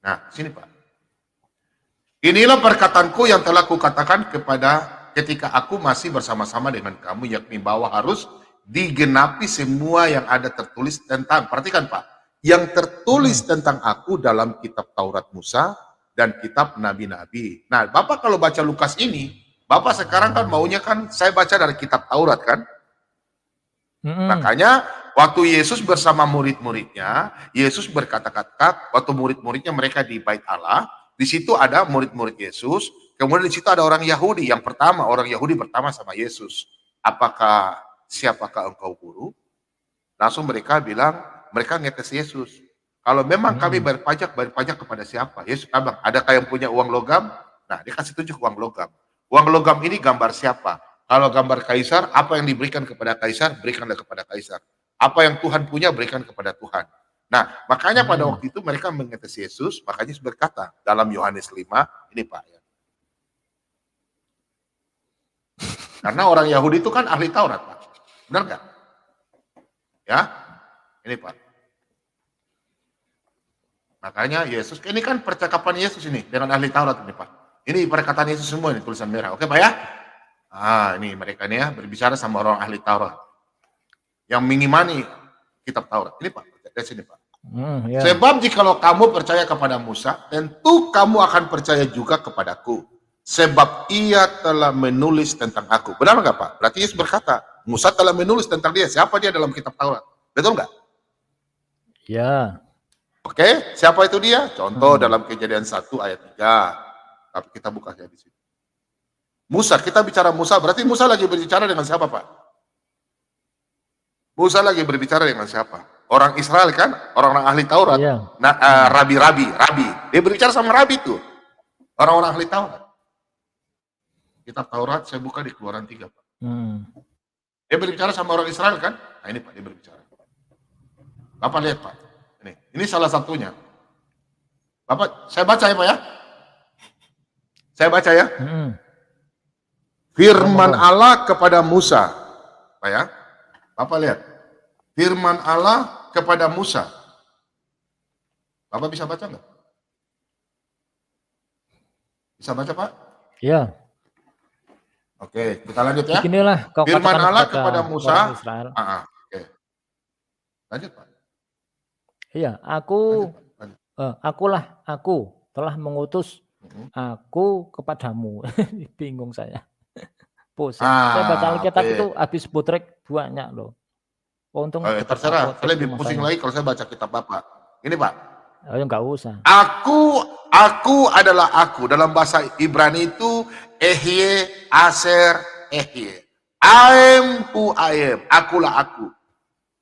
Nah, sini Pak. Inilah perkataanku yang telah kukatakan ketika aku masih bersama-sama dengan kamu, yakni bahwa harus digenapi semua yang ada tertulis tentang, perhatikan Pak, yang tertulis tentang aku dalam kitab Taurat Musa dan kitab Nabi-Nabi. Nah, Bapak kalau baca Lukas ini, Bapak sekarang kan maunya kan saya baca dari kitab Taurat kan? Makanya waktu Yesus bersama murid-muridnya, Yesus berkata-kata, waktu murid-muridnya mereka di Bait Allah, di situ ada murid-murid Yesus, kemudian di situ ada orang Yahudi. Yang pertama, orang Yahudi pertama sama Yesus. Siapakah engkau guru? Langsung mereka bilang, mereka ngetes Yesus. Kalau memang kami bayar pajak kepada siapa? Yesus bilang, adakah yang punya uang logam? Nah, dia kasih tunjuk uang logam. Uang logam ini gambar siapa? Kalau gambar Kaisar, apa yang diberikan kepada Kaisar, berikanlah kepada Kaisar. Apa yang Tuhan punya, berikan kepada Tuhan. Nah, makanya pada waktu itu mereka mengetes Yesus, makanya Yesus berkata dalam Yohanes 5, ini Pak ya. Karena orang Yahudi itu kan ahli Taurat, Pak. Benar nggak? Ya, ini Pak. Makanya Yesus, ini kan percakapan Yesus ini dengan ahli Taurat ini Pak. Ini perkataan Yesus semua ini tulisan merah, oke Pak ya? Ini mereka ini ya berbicara sama orang ahli Taurat yang mengimani kitab Taurat. Ini Pak, dari sini Pak. Ya. Sebab jikalau kamu percaya kepada Musa, tentu kamu akan percaya juga kepadaku. Sebab ia telah menulis tentang aku. Benar nggak Pak? Berarti Yesus berkata, Musa telah menulis tentang dia. Siapa dia dalam kitab Taurat? Betul nggak? Ya. Oke, siapa itu dia? Contoh dalam Kejadian 1 ayat 3. Tapi kita buka ya di sini. Musa, kita bicara Musa, berarti Musa lagi berbicara dengan siapa Pak? Musa lagi berbicara dengan siapa? Orang Israel kan? Orang-orang ahli Taurat. Iya. Nah, rabi. Dia berbicara sama rabi itu. Orang-orang ahli Taurat. Kitab Taurat saya buka di Keluaran 3 Pak. Dia berbicara sama orang Israel kan? Nah ini Pak, dia berbicara. Bapak lihat Pak. Ini salah satunya. Bapak, saya baca ya Pak ya. Saya baca ya. Firman Allah kepada Musa. Pak ya. Bapak lihat. Firman Allah kepada Musa. Bapak bisa baca nggak? Bisa baca Pak? Iya. Oke, kita lanjut ya. Beginilah kau Firman katakan Allah kepada Musa. orang Israel. Oke. Lanjut Pak. Iya, aku telah mengutus aku kepadamu. Bingung saya. Pusing. Saya baca Alkitab oke. itu habis botrek banyak loh. Untung tetap Terserah, apotek saya lebih rumah pusing saya. lagi kalau saya baca kitab Bapak. Ini Pak, Ayo nggak usah. aku adalah aku. Dalam bahasa Ibrani itu Ehye, Aser, Ehye. I am who I am. Akulah aku.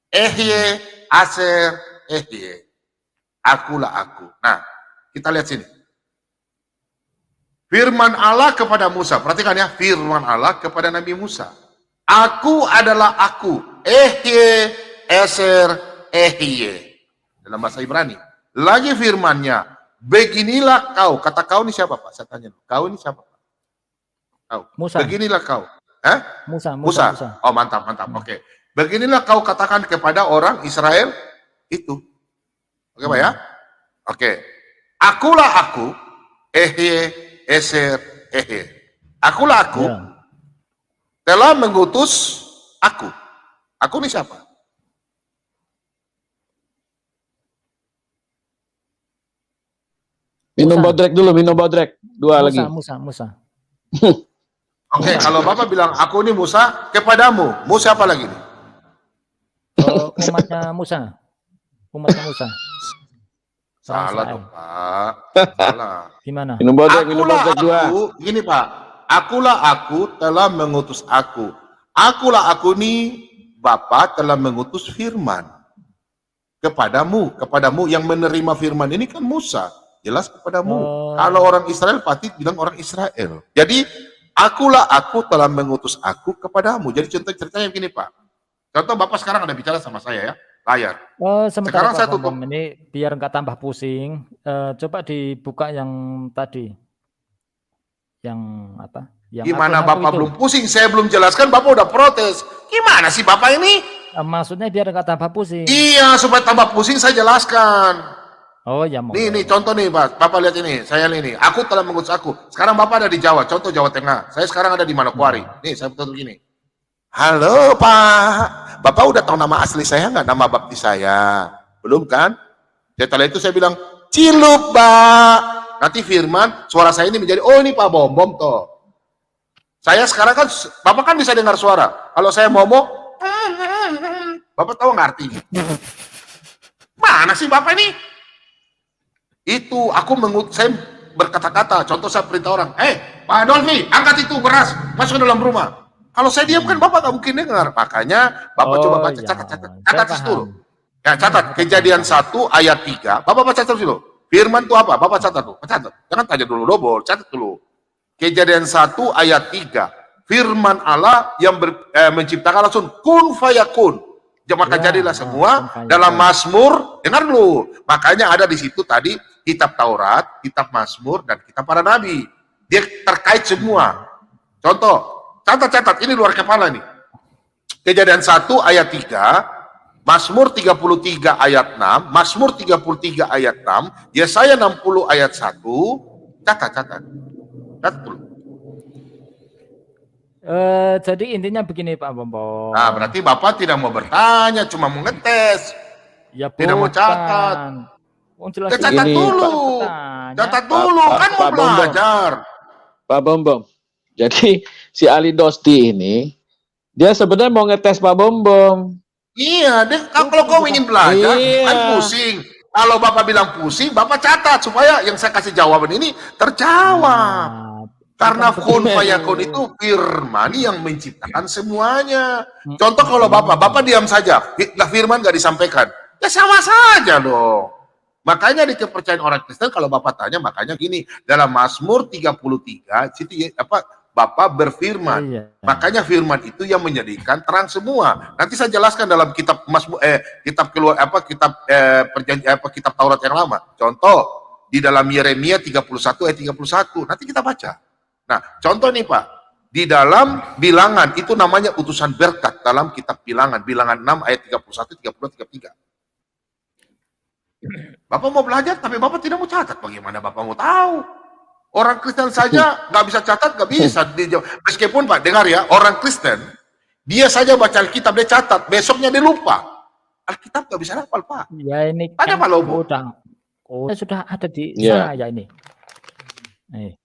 Ehye, Aser, Ehye. Akulah aku. Nah, kita lihat sini. Firman Allah kepada Musa. Perhatikan ya, firman Allah kepada Nabi Musa. Aku adalah aku. Ehye, Eser, Ehye. Dalam bahasa Ibrani. Lagi firmannya. Beginilah kau. Kata kau ini siapa Pak? Saya tanya. Kau ini siapa Pak? Kau. Musa. Beginilah kau. Hah? Musa. Oh mantap. Oke. Beginilah kau katakan kepada orang Israel itu. Oke Pak ya? Oke. Akulah aku. Ehye, Eser, Ehye. Akulah aku. Ya. Telah mengutus aku. Aku ini siapa? Minum Musa. bodrek dulu, minum bodrek. Dua lagi. Musa. Oke, kalau Bapak bilang aku ini Musa, kepadamu. Musa apa lagi nih? Oh, umatnya Musa. Salah dong, Pak. Salah. Gimana? Minum bodrek dua. Gini Pak. Akulah aku telah mengutus aku. Akulah aku nih, Bapa telah mengutus firman. Kepadamu yang menerima firman ini kan Musa. Jelas kepadamu. Oh. Kalau orang Israel pasti bilang orang Israel. Jadi, akulah aku telah mengutus aku kepadamu. Jadi contoh ceritanya begini Pak. Contoh Bapak sekarang ada bicara sama saya ya, layar. Oh, sementara Sekarang saya Pak tutup. Bambang ini biar nggak tambah pusing. Coba dibuka yang tadi. Yang apa? Yang Gimana akun-akun Bapak itu. belum pusing? Saya belum jelaskan, Bapak udah protes. Gimana sih Bapak ini? Maksudnya biar nggak tambah pusing. Iya, supaya tambah pusing saya jelaskan. Oh ya mau. Nih, contoh nih Pak. Bapak lihat ini, saya ini. Aku telah mengutus aku. Sekarang Bapak ada di Jawa, contoh Jawa Tengah. Saya sekarang ada di Manokwari. Nih, saya betul gini. Halo Pak, Bapak udah tahu nama asli saya nggak? Nama baptis saya? Belum kan? Setelah itu saya bilang, Cilup Pak. Nanti firman, suara saya ini menjadi, oh ini Pak Bom toh. Saya sekarang kan, Bapak kan bisa dengar suara. Kalau saya ngomong, Bapak tahu nggak artinya? Mana sih Bapak ini? Itu, saya berkata-kata, contoh saya perintah orang, Pak Dolfi, angkat itu beras, masuk ke dalam rumah. Kalau saya diam kan Bapak nggak mungkin dengar. Makanya Bapak coba baca, ya. catat dulu. Ya, catat, Kejadian 1 ayat 3. Bapak baca terus dulu. Firman itu apa? Bapak catat tuh. Catat. Jangan tanya dulu double, catat dulu. Kejadian 1 ayat 3. Firman Allah yang menciptakan langsung kun fayakun. Maka Ya, jadilah semua kun fayakun. dalam Mazmur. Dengar dulu. Makanya ada di situ tadi kitab Taurat, kitab Mazmur, dan kitab para nabi. Dia terkait semua. Contoh, catat, ini luar kepala nih. Kejadian 1 ayat 3. Mazmur 33 ayat 6, Mazmur 33 ayat 6, Yesaya 60 ayat 1, catat dulu. Jadi intinya begini Pak Bombong. Nah, berarti Bapak tidak mau bertanya, cuma mau ngetes. Ya Tidak mau bukan. catat. Jelas Ya, catat Ini, dulu. Bertanya. Catat dulu, kan mau Pak Bombong. belajar. Pak Bombong. Jadi si Ali Dosti ini dia sebenarnya mau ngetes Pak Bombong. Iya, kalau kau ingin belajar, Iya. kan pusing. Kalau Bapak bilang pusing, Bapak catat supaya yang saya kasih jawaban ini terjawab. Nah, Karena bukan kun begitu. fayakun itu firman yang menciptakan semuanya. Contoh kalau Bapak diam saja, firman nggak disampaikan, ya sama saja dong. Makanya di kepercayaan orang Kristen kalau Bapak tanya, makanya gini, dalam Mazmur 33, situ Bapak berfirman. Iya. Makanya firman itu yang menjadikan terang semua. Nanti saya jelaskan dalam kitab kitab Taurat yang lama. Contoh di dalam Yeremia 31 ayat 31. Nanti kita baca. Nah, contoh nih Pak. Di dalam Bilangan itu namanya utusan berkat dalam kitab Bilangan 6 ayat 31, 32, 33. Bapak mau belajar tapi Bapak tidak mau catat. Bagaimana Bapak mau tahu? Orang Kristen saja nggak bisa catat, nggak bisa dijawab. Meskipun Pak, dengar ya, orang Kristen, dia saja baca Alkitab, dia catat, besoknya dia lupa. Alkitab nggak bisa hafal Pak. Ya ini Ada Pak Lobo. sudah ada di Iya. saya ini. Nih.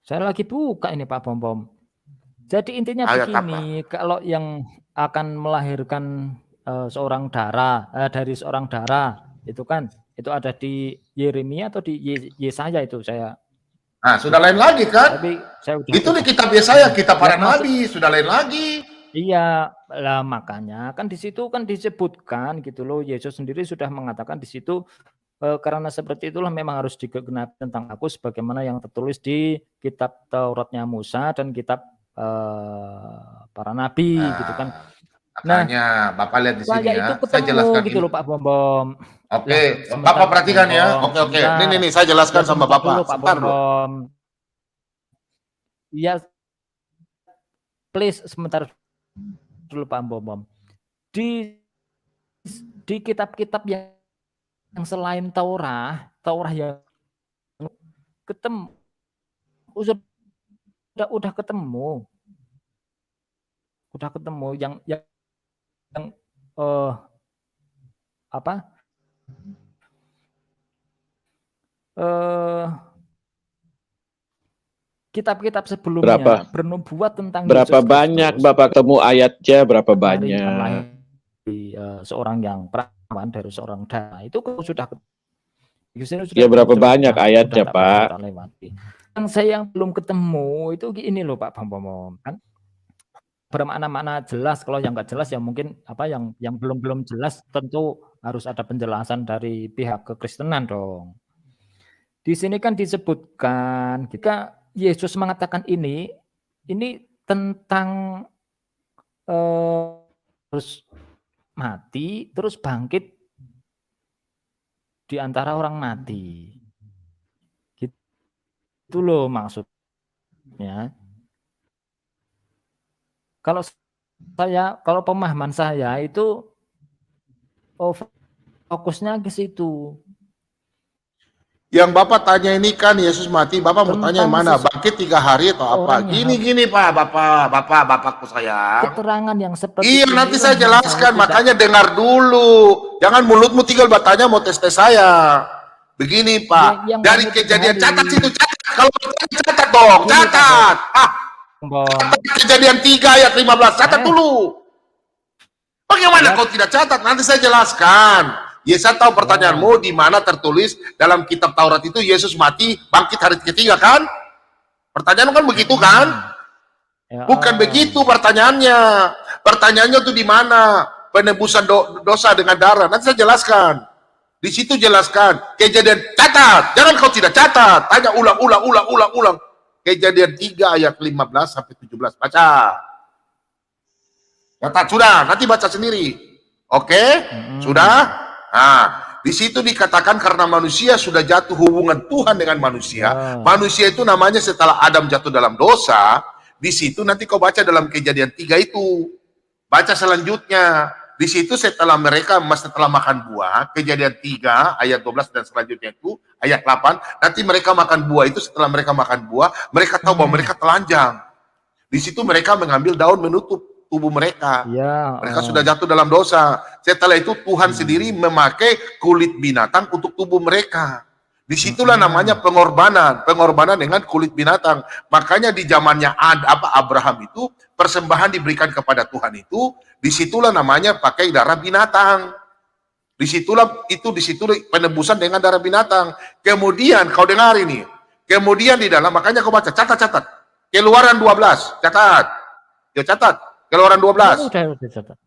Saya lagi buka ini Pak Bom. Jadi intinya Ayat begini, kalau yang akan melahirkan seorang darah dari seorang darah itu kan itu ada di Yeremia atau di Yesaya itu saya. Nah, sudah lain lagi kan? Tapi saya udah Itu di lupa. kitab Yesaya, kitab para Ya, maksud- nabi, sudah lain lagi. Iya, lah makanya kan di situ kan disebutkan gitu loh, Yesus sendiri sudah mengatakan di situ karena seperti itulah memang harus digenapi tentang aku sebagaimana yang tertulis di kitab Tauratnya Musa dan kitab para nabi gitu kan. Nah, Makanya Bapak lihat di sini saya ya. itu Saya ketemu jelaskan gitu ini. loh Pak Bombom. Oke, Lah, sebentar, Bapak perhatikan Pak ya. Bombom, Oke. sebentar. Nih, saya jelaskan Ya, sama sebentar Bapak. dulu, Pak Sebentar loh. Bombom. Iya, please sebentar dulu Pak Bombom. Di kitab-kitab yang selain Taurat yang ketemu udah ketemu yang apa kitab-kitab sebelumnya Berapa? bernubuat tentang Berapa Yesus banyak Kristus. Bapak ketemu ayatnya? Berapa Hari akan banyak? lahir di seorang yang perawan dari seorang darah itu sudah Ya, berapa banyak ayatnya, tak Pak? tak lewati. Yang saya yang belum ketemu itu ini loh Pak Bambang kan bermakna-makna jelas. Kalau yang nggak jelas ya mungkin apa yang belum jelas tentu harus ada penjelasan dari pihak kekristenan dong. Di sini kan disebutkan jika Yesus mengatakan ini tentang terus mati terus bangkit di antara orang mati. Gitu loh maksudnya. Kalau pemahaman saya itu fokusnya ke situ. Yang Bapak tanya ini kan Yesus mati, Bapak mau tanya yang mana? Bangkit 3 hari atau apa? Gini Pak, Bapakku sayang. Keterangan yang seperti Iya, ini nanti saya yang jelaskan, tidak- makanya dengar dulu. Jangan mulutmu tinggal bertanya mau tes saya. Begini Pak, Yang dari kamu kejadian cari. catat situ, catat. Kalau catat dong, Gini, catat. Bom. Kejadian 3 ayat 15, catat dulu. Bagaimana Ya. kau tidak catat? Nanti saya jelaskan. Ya, saya tahu pertanyaanmu di mana tertulis dalam kitab Taurat itu Yesus mati, bangkit hari ketiga kan? Pertanyaan kan begitu kan? Ya, Bukan begitu pertanyaannya. Pertanyaannya tuh di mana? Penebusan dosa dengan darah. Nanti saya jelaskan. Di situ jelaskan. Kejadian catat. Jangan kau tidak catat. Tanya ulang. Kejadian 3 ayat 15 sampai 17. Baca. Catat sudah. Nanti baca sendiri. Oke? Sudah? Nah, di situ dikatakan karena manusia sudah jatuh hubungan Tuhan dengan manusia. Manusia itu namanya setelah Adam jatuh dalam dosa. Di situ nanti kau baca dalam Kejadian 3 itu. Baca selanjutnya. Di situ setelah makan buah, Kejadian 3 ayat 12 dan selanjutnya itu ayat 8, nanti mereka makan buah itu. Setelah mereka makan buah, mereka tahu bahwa mereka telanjang. Di situ mereka mengambil daun menutup tubuh mereka. Ya, Mereka sudah jatuh dalam dosa. Setelah itu Tuhan sendiri memakai kulit binatang untuk tubuh mereka. Disitulah namanya pengorbanan dengan kulit binatang. Makanya di zamannya Abraham itu persembahan diberikan kepada Tuhan itu, disitulah namanya pakai darah binatang. Disitulah penebusan dengan darah binatang. Kemudian kau dengar ini. Kemudian di dalam, makanya kau baca, catat. Keluaran 12, catat. Ya catat. Keluaran 12. udah catat.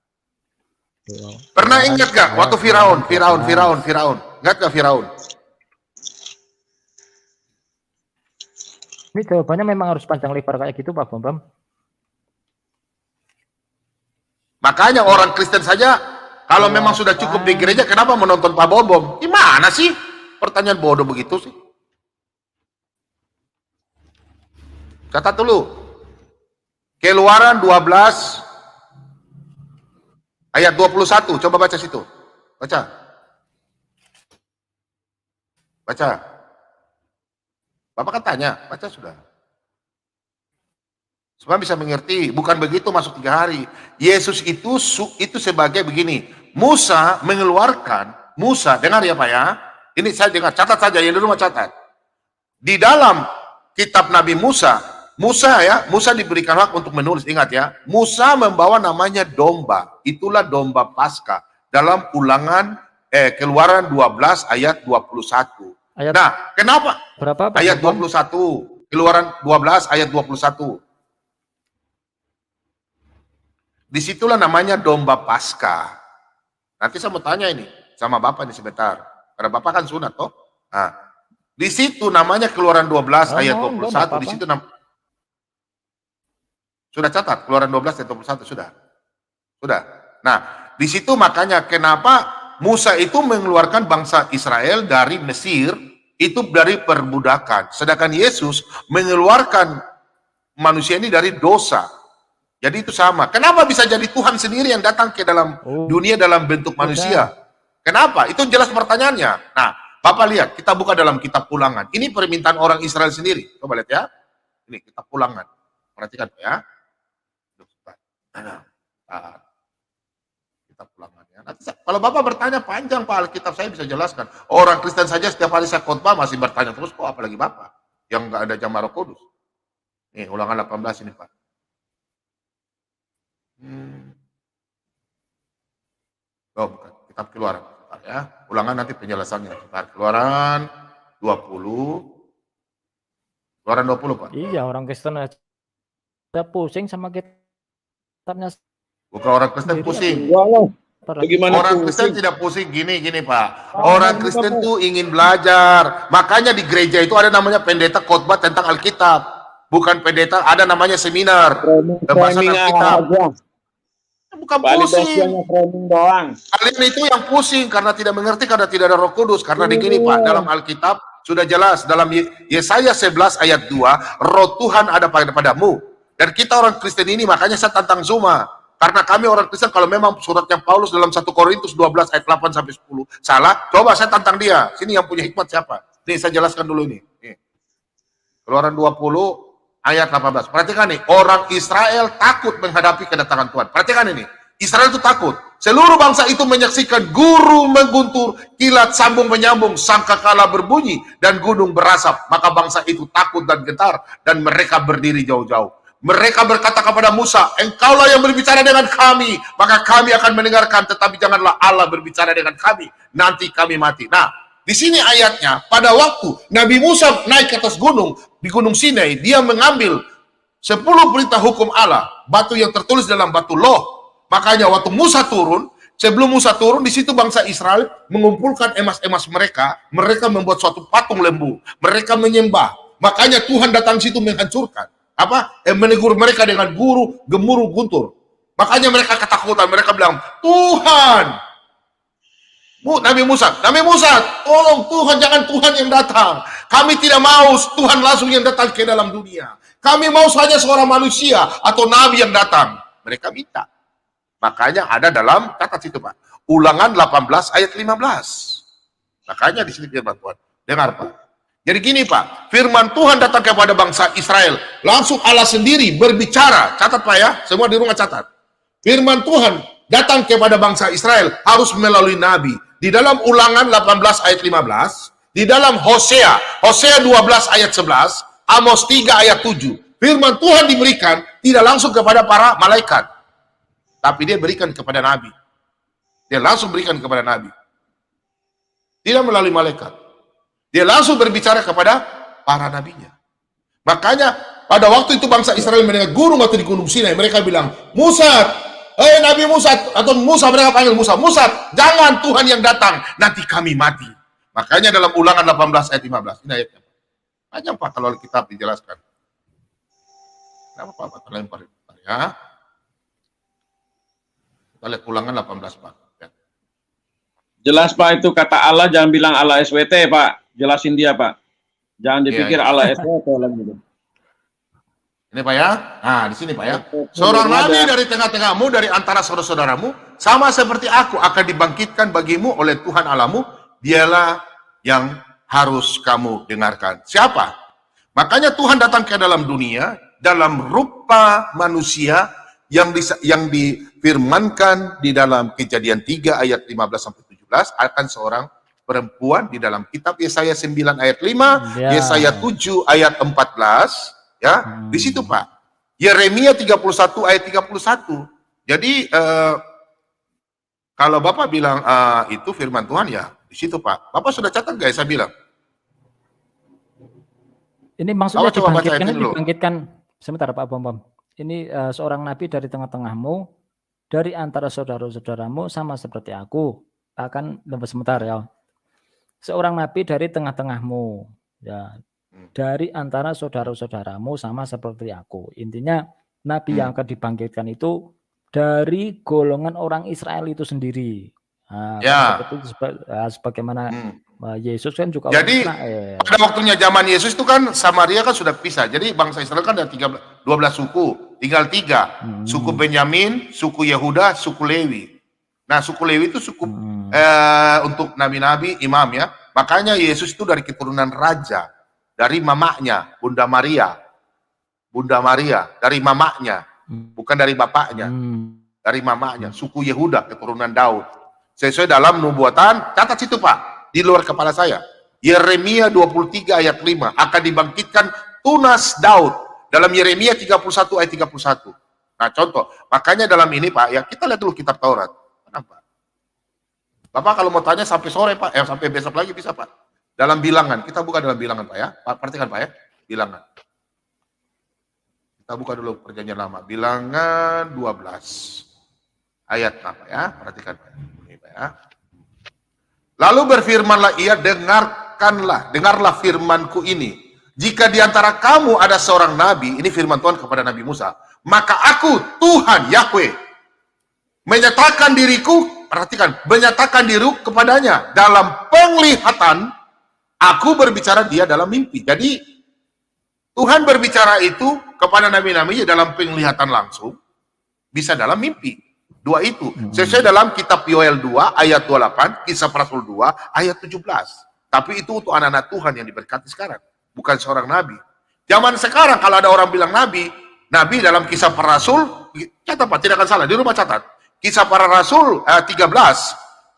Pernah ingat gak waktu Firaun? Ingat gak Firaun? Ini jawabannya memang harus panjang lebar kayak gitu Pak Bambam. Makanya orang Kristen saja, kalau memang sudah cukup di gereja, kenapa menonton Pak Bom? Gimana sih? Pertanyaan bodoh begitu sih. Catat dulu. Keluaran 12 ayat 21. Coba baca situ. Baca. Bapak kan tanya, baca sudah. Supaya bisa mengerti, bukan begitu masuk 3 hari. Yesus itu sebagai begini. Musa, dengar ya Pak ya. Ini saya dengar, catat saja, yang dulu mau catat. Di dalam kitab Nabi Musa, Musa diberikan hak untuk menulis. Ingat ya, Musa membawa namanya domba. Itulah domba Paskah dalam Keluaran 12 ayat 21. Nah, kenapa? Berapa Pak Ayat Bambang? 21. Keluaran 12 ayat 21. Disitulah namanya domba Paskah. Nanti saya mau tanya ini sama Bapak ini sebentar. Karena Bapak kan sunat toh. Nah, di situ namanya Keluaran 12 ayat 21. Di situ sudah catat Keluaran 12 ayat 21 sudah. Sudah. Nah, di situ makanya kenapa Musa itu mengeluarkan bangsa Israel dari Mesir itu dari perbudakan. Sedangkan Yesus mengeluarkan manusia ini dari dosa. Jadi itu sama. Kenapa bisa jadi Tuhan sendiri yang datang ke dalam dunia dalam bentuk manusia? Kenapa? Itu jelas pertanyaannya. Nah, Bapak lihat, kita buka dalam kitab Ulangan. Ini permintaan orang Israel sendiri. Coba lihat ya. Ini kitab Ulangan. Perhatikan ya. Kitab Ulangan ya. Nanti kalau Bapak bertanya panjang Pak, Alkitab saya bisa jelaskan. Orang Kristen saja setiap hari saya khotbah masih bertanya terus, kok apalagi Bapak yang nggak ada jamaah Roh Kudus. Nih, Ulangan 18 ini Pak. Oh, bukan. Kitab Keluaran. Bentar, ya. Ulangan nanti penjelasannya. Bentar. Keluaran 20. Keluaran 20 Pak. Iya, orang Kristen aja pusing sama kitabnya. Bukan orang Kristen pusing. Bagaimana Orang Kristen tidak pusing gini Pak. Orang Kristen tuh ingin belajar. Makanya di gereja itu ada namanya pendeta khotbah tentang Alkitab. Bukan pendeta, ada namanya seminar. Pembahasan Alkitab. Bukan pusing. Kalian itu yang pusing karena tidak mengerti, karena tidak ada Roh Kudus. Karena di gini Pak, dalam Alkitab sudah jelas dalam Yesaya 11 ayat 2, Roh Tuhan ada padamu. Dan kita orang Kristen ini makanya saya tantang Zuma. Karena kami orang Kristen kalau memang surat yang Paulus dalam 1 Korintus 12 ayat 8 sampai 10 salah, coba saya tantang dia. Sini yang punya hikmat siapa? Nih saya jelaskan dulu ini. Nih. Keluaran 20 ayat 18. Perhatikan nih, orang Israel takut menghadapi kedatangan Tuhan. Perhatikan ini. Israel itu takut. Seluruh bangsa itu menyaksikan guru mengguntur, kilat sambung menyambung, sangkakala berbunyi, dan gunung berasap. Maka bangsa itu takut dan getar, dan mereka berdiri jauh-jauh. Mereka berkata kepada Musa, engkaulah yang berbicara dengan kami, maka kami akan mendengarkan, tetapi janganlah Allah berbicara dengan kami, nanti kami mati. Nah, di sini ayatnya, pada waktu Nabi Musa naik ke atas gunung, di Gunung Sinai, dia mengambil 10 perintah hukum Allah, batu yang tertulis dalam batu loh. Makanya waktu Musa turun, sebelum Musa turun, di situ bangsa Israel mengumpulkan emas-emas mereka, mereka membuat suatu patung lembu, mereka menyembah. Makanya Tuhan datang situ menghancurkan. Menegur mereka dengan gemuruh guntur. Makanya mereka ketakutan, mereka bilang, Tuhan, Nabi Musa, tolong Tuhan, jangan Tuhan yang datang. Kami tidak mau Tuhan langsung yang datang ke dalam dunia. Kami mau saja seorang manusia atau nabi yang datang. Mereka minta. Makanya ada dalam kata situ Pak, Ulangan 18 ayat 15. Makanya di sini firman Tuhan. Dengar Pak. Jadi gini Pak, firman Tuhan datang kepada bangsa Israel. Langsung Allah sendiri berbicara. Catat Pak ya, semua di rumah catat. Firman Tuhan datang kepada bangsa Israel harus melalui nabi. Di dalam Ulangan 18 ayat 15, di dalam Hosea 12 ayat 11, Amos 3 ayat 7. Firman Tuhan diberikan tidak langsung kepada para malaikat, tapi dia berikan kepada nabi. Dia langsung berikan kepada nabi. Tidak melalui malaikat. Dia langsung berbicara kepada para nabinya. Makanya pada waktu itu bangsa Israel mendengar gunung atau di Gunung Sinai, mereka bilang, Musa, Nabi Musa, atau Musa, mereka panggil Musa, jangan Tuhan yang datang, nanti kami mati. Makanya dalam Ulangan 18 ayat 15, ini ayatnya. Panjang Pak kalau kitab dijelaskan. Kenapa Pak terlempar ya? Kita lihat Ulangan 18 Pak. Ya. Jelas Pak, itu kata Allah, jangan bilang Allah SWT Pak. Jelasin dia Pak. Jangan dipikir Allah SWT lagi. Ini Pak ya. Nah, di sini Pak ya. Seorang nabi dari tengah-tengahmu, dari antara saudara-saudaramu, sama seperti aku akan dibangkitkan bagimu oleh Tuhan Allahmu. Dialah yang harus kamu dengarkan. Siapa? Makanya Tuhan datang ke dalam dunia dalam rupa manusia yang difirmankan di dalam Kejadian 3 ayat 15 sampai 17 akan seorang perempuan di dalam kitab Yesaya 9 ayat 5, Yesaya 7 ayat 14, Ya, di situ Pak. Yeremia 31 ayat 31. Jadi kalau Bapak bilang itu firman Tuhan ya di situ Pak. Bapak sudah catat guys saya bilang. Ini maksudnya Bapak coba baca dibangkitkan, itu dulu. dibangkitkan. Sebentar Pak Bom. Ini seorang nabi dari tengah-tengahmu, dari antara saudara-saudaramu sama seperti aku. Akan sebentar ya. Seorang nabi dari tengah-tengahmu, ya, dari antara saudara-saudaramu sama seperti aku. Intinya nabi yang akan dibangkitkan itu dari golongan orang Israel itu sendiri. Nah, Ya. seperti sebagaimana Yesus kan juga Jadi orang Israel. pada waktunya zaman Yesus itu kan Samaria kan sudah pisah. Jadi bangsa Israel kan ada 12 suku, tinggal 3. Suku Benyamin, suku Yehuda, suku Lewi. Nah, suku Lewi itu suku untuk nabi-nabi, imam ya. Makanya Yesus itu dari keturunan raja, dari mamaknya, Bunda Maria. Bunda Maria dari mamaknya, bukan dari bapaknya. Dari mamaknya, suku Yehuda, keturunan Daud. Sesuai dalam nubuatan, catat situ Pak, di luar kepala saya. Yeremia 23 ayat 5 akan dibangkitkan tunas Daud dalam Yeremia 31 ayat 31. Nah, contoh. Makanya dalam ini Pak, ya kita lihat dulu kitab Taurat. Kenapa? Bapak kalau mau tanya sampai sore Pak, sampai besok lagi bisa Pak. Dalam bilangan, kita buka dalam bilangan Pak ya. Perhatikan Pak ya, bilangan. Kita buka dulu perjanjian lama. Bilangan 12 ayat apa ya? Perhatikan Pak. Ini Pak ya. Lalu berfirmanlah ia, dengarlah firmanku ini. Jika di antara kamu ada seorang nabi, ini firman Tuhan kepada Nabi Musa, maka aku Tuhan Yahweh menyatakan diriku, perhatikan, menyatakan diriku kepadanya dalam penglihatan, aku berbicara dia dalam mimpi. Jadi Tuhan berbicara itu kepada nabi-nabinya dalam penglihatan langsung, bisa dalam mimpi. Dua itu. Sesuai dalam kitab Yoel 2 ayat 28, Kisah para Rasul 2 ayat 17. Tapi itu untuk anak-anak Tuhan yang diberkati sekarang, bukan seorang nabi. Zaman sekarang kalau ada orang bilang nabi dalam Kisah para Rasul, catat Pak, tidak akan salah, di rumah catat. Kisah para Rasul 13,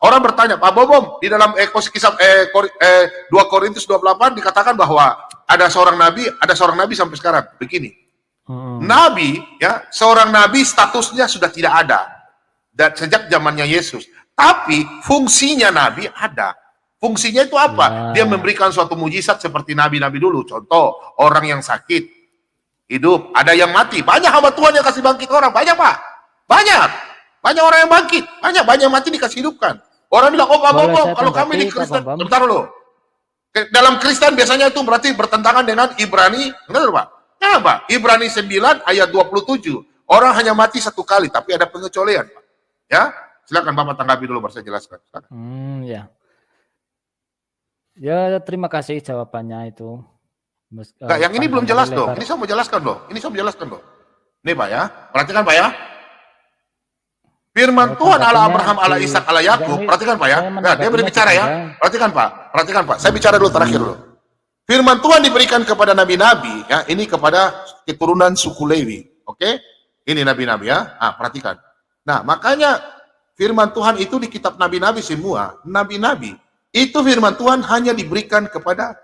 orang bertanya, Pak Bobom, di dalam kisah 2 Korintus 28 dikatakan bahwa ada seorang nabi sampai sekarang. Begini. Nabi ya, seorang nabi statusnya sudah tidak ada. Dan sejak zamannya Yesus. Tapi fungsinya nabi ada. Fungsinya itu apa? Dia memberikan suatu mujizat seperti nabi-nabi dulu. Contoh, orang yang sakit hidup, ada yang mati. Banyak hamba Tuhan yang kasih bangkit orang. Banyak Pak. Banyak orang yang bangkit. Banyak yang mati dikasih hidupkan. Orang bilang, oh Pak Bom, kalau kami di Kristen, bentar dulu. Dalam Kristen biasanya itu berarti bertentangan dengan Ibrani. Benar Pak? Ya Pak. Ibrani 9 ayat 27. Orang hanya mati satu kali, tapi ada pengecualian Pak. Ya, silakan Bapak tanggapi dulu baru saya jelaskan. Ya. Ya, terima kasih jawabannya itu. Enggak, yang ini belum jelas loh. Ini saya mau jelaskan loh. Nih Pak ya, perhatikan Pak ya. Firman Tuhan Allah Abraham, Allah Ishak, Allah Yakub. Perhatikan Pak ya. Nah, dia berbicara ya. Perhatikan Pak. Saya bicara dulu terakhir dulu. Firman Tuhan diberikan kepada nabi-nabi ya. Ini kepada keturunan suku Lewi. Oke? Ini nabi-nabi ya. Perhatikan. Nah, makanya firman Tuhan itu di kitab nabi-nabi semua, nabi-nabi itu firman Tuhan hanya diberikan kepada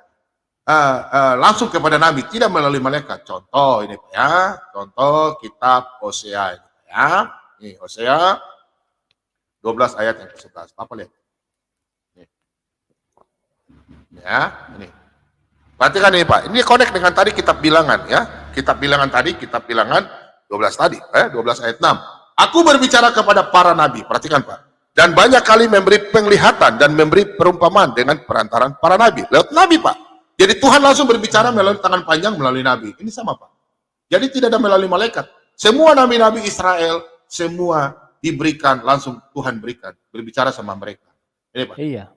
langsung kepada nabi, tidak melalui malaikat. Contoh ini ya, contoh kitab Hosea ini ya. Ini Hosea 12 ayat yang ke-11. Apa lihat? Nih. Ya, ini. Perhatikan ini Pak. Ini connect dengan tadi kitab bilangan ya. Kitab bilangan 12 tadi, 12 ayat 6. Aku berbicara kepada para nabi, perhatikan Pak. Dan banyak kali memberi penglihatan dan memberi perumpamaan dengan perantaran para nabi. Lewat nabi Pak. Jadi Tuhan langsung berbicara melalui tangan panjang melalui nabi. Ini sama Pak. Jadi tidak ada melalui malaikat. Semua nabi-nabi Israel, semua diberikan, langsung Tuhan berikan. Berbicara sama mereka. Ini Pak. Iya.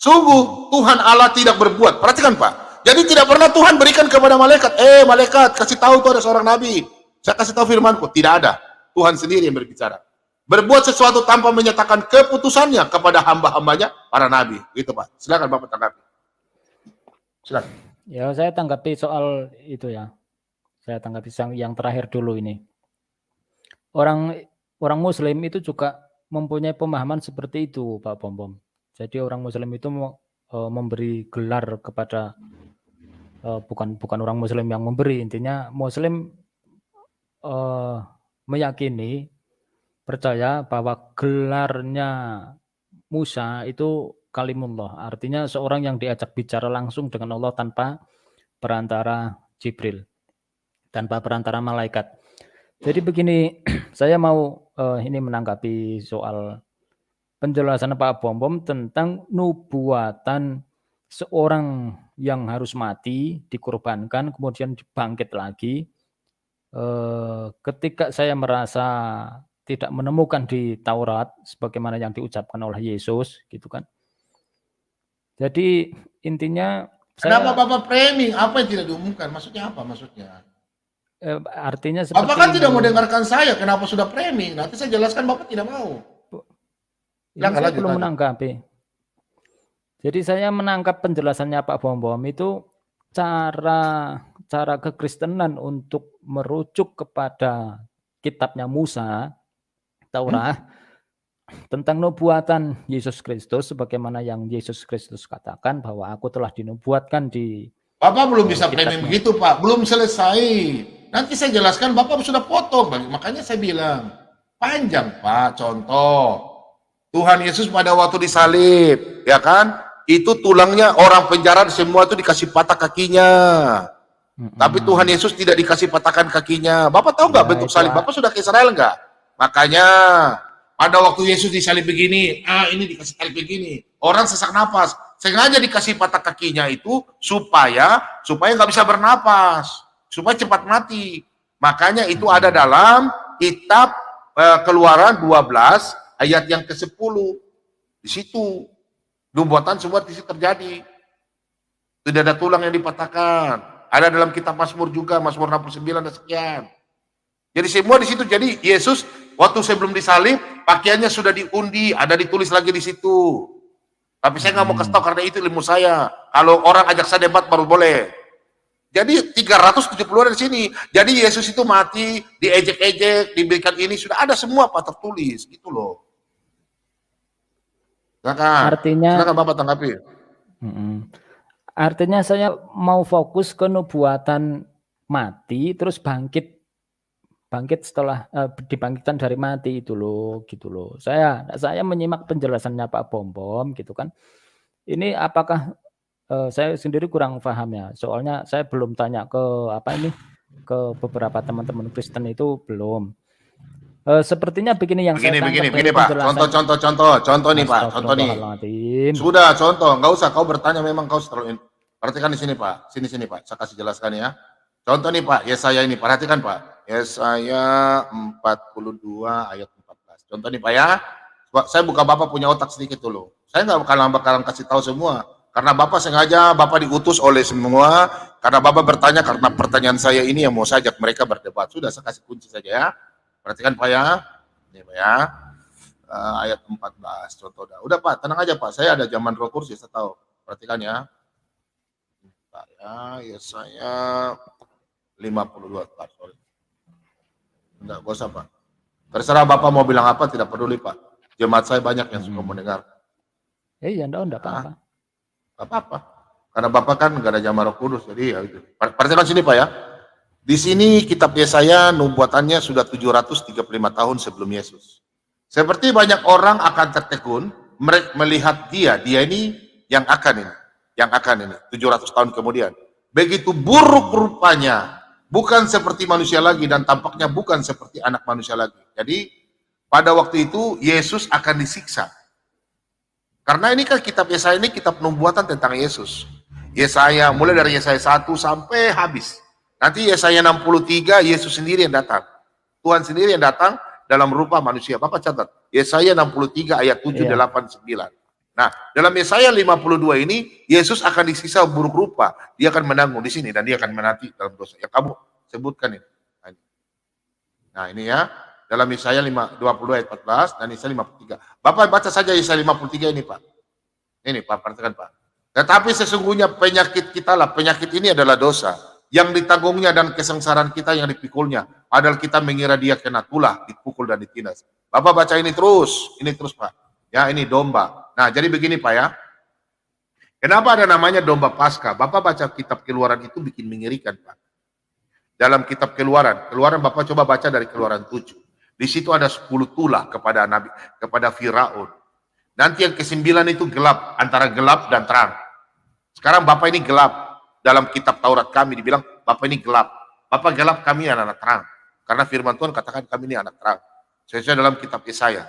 Sungguh Tuhan Allah tidak berbuat. Perhatikan Pak. Jadi tidak pernah Tuhan berikan kepada malaikat. Malaikat, kasih tahu tuh ada seorang nabi. Saya kasih tahu firmanku. Tidak ada. Tuhan sendiri yang berbicara. Berbuat sesuatu tanpa menyatakan keputusannya kepada hamba-hambanya, para nabi. Gitu Pak. Silakan Bapak tanggapi. Silakan. Ya, saya tanggapi soal itu ya. Saya tanggapi yang terakhir dulu ini. Orang Muslim itu juga mempunyai pemahaman seperti itu, Pak Bom. Jadi orang Muslim itu memberi gelar kepada bukan orang Muslim yang memberi. Intinya Muslim meyakini, percaya bahwa gelarnya Musa itu kalimullah, artinya seorang yang diajak bicara langsung dengan Allah tanpa perantara Jibril, tanpa perantara malaikat. Jadi begini, saya mau ini menanggapi soal penjelasan Pak Bom tentang nubuatan seorang yang harus mati, dikorbankan, kemudian bangkit lagi. Ketika saya merasa tidak menemukan di Taurat sebagaimana yang diucapkan oleh Yesus, gitu kan. Jadi intinya Kenapa saya Bapak framing? Apa yang tidak diumumkan? Maksudnya apa maksudnya? artinya seperti Bapak kan tidak ini. mau dengarkan saya, kenapa sudah framing? Nanti saya jelaskan Bapak tidak mau. Ini Silakan, saya lanjut, belum lanjut. menanggapi. Jadi saya menangkap penjelasannya Pak Bom itu cara kekristenan untuk merujuk kepada kitabnya Musa, Taurat, tentang nubuatan Yesus Kristus sebagaimana yang Yesus Kristus katakan bahwa aku telah dinubuatkan di Bapak belum bisa kitabnya. framing begitu Pak, belum selesai. Nanti saya jelaskan, Bapak sudah potong. Makanya saya bilang, panjang Pak, contoh. Tuhan Yesus pada waktu disalib, ya kan? Itu tulangnya orang penjara semua itu dikasih patah kakinya. Tapi Tuhan Yesus tidak dikasih patahkan kakinya. Bapak tahu nggak Ya, bentuk itu, salib? Bapak sudah ke Israel nggak? Makanya pada waktu Yesus disalib begini, ini dikasih salib begini. Orang sesak napas, sengaja dikasih patah kakinya itu supaya nggak bisa bernapas, supaya cepat mati. Makanya itu ada dalam kitab Keluaran 12 ayat yang ke-10. Di situ nubuatan semua di situ terjadi. Tidak ada tulang yang dipatahkan. Ada dalam kitab Mazmur juga, Mazmur 69 dan sekian. Jadi semua di situ. Jadi Yesus waktu sebelum disalib, pakaiannya sudah diundi, ada ditulis lagi di situ. Tapi saya nggak mau kasih tahu karena itu ilmu saya. Kalau orang ajak saya debat baru boleh. Jadi 370 dari sini. Jadi Yesus itu mati, diejek-ejek, diberikan ini, sudah ada semua Pak tertulis, gitu loh. Silakan Bapak tanggapi. Artinya saya mau fokus ke nubuatan mati terus bangkit setelah dibangkitkan dari mati itu loh, gitu loh. Saya menyimak penjelasannya Pak Bom gitu kan. Ini apakah saya sendiri kurang paham ya. Soalnya saya belum tanya ke ke beberapa teman-teman Kristen itu belum. Sepertinya begini yang saya tangkap dari Pak. penjelasan. Contoh nih Pak. Contoh nih. Astagfirullahaladzim. Sudah contoh, nggak usah kau bertanya, memang kau selalu. Perhatikan di sini Pak. Sini Pak. Saya kasih jelaskan ya. Contoh nih Pak. Yesaya ini. Perhatikan Pak. Yesaya 42 ayat 14. Contoh nih Pak ya. Saya buka Bapak punya otak sedikit dulu. Saya nggak bakalan kasih tahu semua. Karena Bapak sengaja, Bapak diutus oleh semua, karena Bapak bertanya, karena pertanyaan saya ini yang mau saya ajak mereka berdebat. Sudah, saya kasih kunci saja ya. Perhatikan Pak ya. Ini Pak ya. Ayat 14, contoh dah. Udah Pak, tenang aja Pak. Saya ada zaman roh kursi, saya tahu. Perhatikan ya. Pak ya, Yesaya 52, Pak. Sorry. Enggak, gak usah Pak. Terserah Bapak mau bilang apa, tidak peduli Pak. Jemaat saya banyak yang suka mendengar. Iya, enggak apa-apa. Apa-apa. Karena Bapak kan nggak ada zaman roh kudus, jadi ya itu. Perhatikan sini Pak ya. Di sini kitab Yesaya nubuatannya sudah 735 tahun sebelum Yesus. Seperti banyak orang akan tertegun melihat dia ini yang akan ini, 700 tahun kemudian. Begitu buruk rupanya, bukan seperti manusia lagi dan tampaknya bukan seperti anak manusia lagi. Jadi pada waktu itu Yesus akan disiksa. Karena ini kan kitab Yesaya ini kitab nubuatan tentang Yesus. Yesaya mulai dari Yesaya 1 sampai habis. Nanti Yesaya 63 Yesus sendiri yang datang. Tuhan sendiri yang datang dalam rupa manusia. Bapak catat. Yesaya 63 ayat 7, 8, 9. Nah, dalam Yesaya 52 ini Yesus akan disiksa buruk rupa. Dia akan menanggung di sini dan dia akan mati dalam dosa. Yang kamu sebutkan ini. Nah, ini ya. Dalam Yesaya 20 ayat 14 dan Yesaya 53. Bapak baca saja Yesaya 53 ini Pak. Ini Pak, perhatikan Pak. Tetapi sesungguhnya penyakit kita lah, penyakit ini adalah dosa. Yang ditanggungnya dan kesengsaraan kita yang dipikulnya. Padahal kita mengira dia kena tulah, dipukul dan ditindas. Bapak baca ini terus Pak. Ya, ini domba. Nah, jadi begini Pak ya. Kenapa ada namanya domba Paskah? Bapak baca kitab Keluaran itu bikin mengerikan, Pak. Dalam kitab Keluaran Bapak coba baca dari Keluaran 7. Di situ ada 10 tulah kepada Firaun. Nanti yang ke-9 itu gelap, antara gelap dan terang. Sekarang Bapak ini gelap. Dalam kitab Taurat kami dibilang Bapak ini gelap. Bapak gelap, kami anak-anak terang. Karena firman Tuhan katakan kami ini anak terang. Sesuai dalam kitab Yesaya.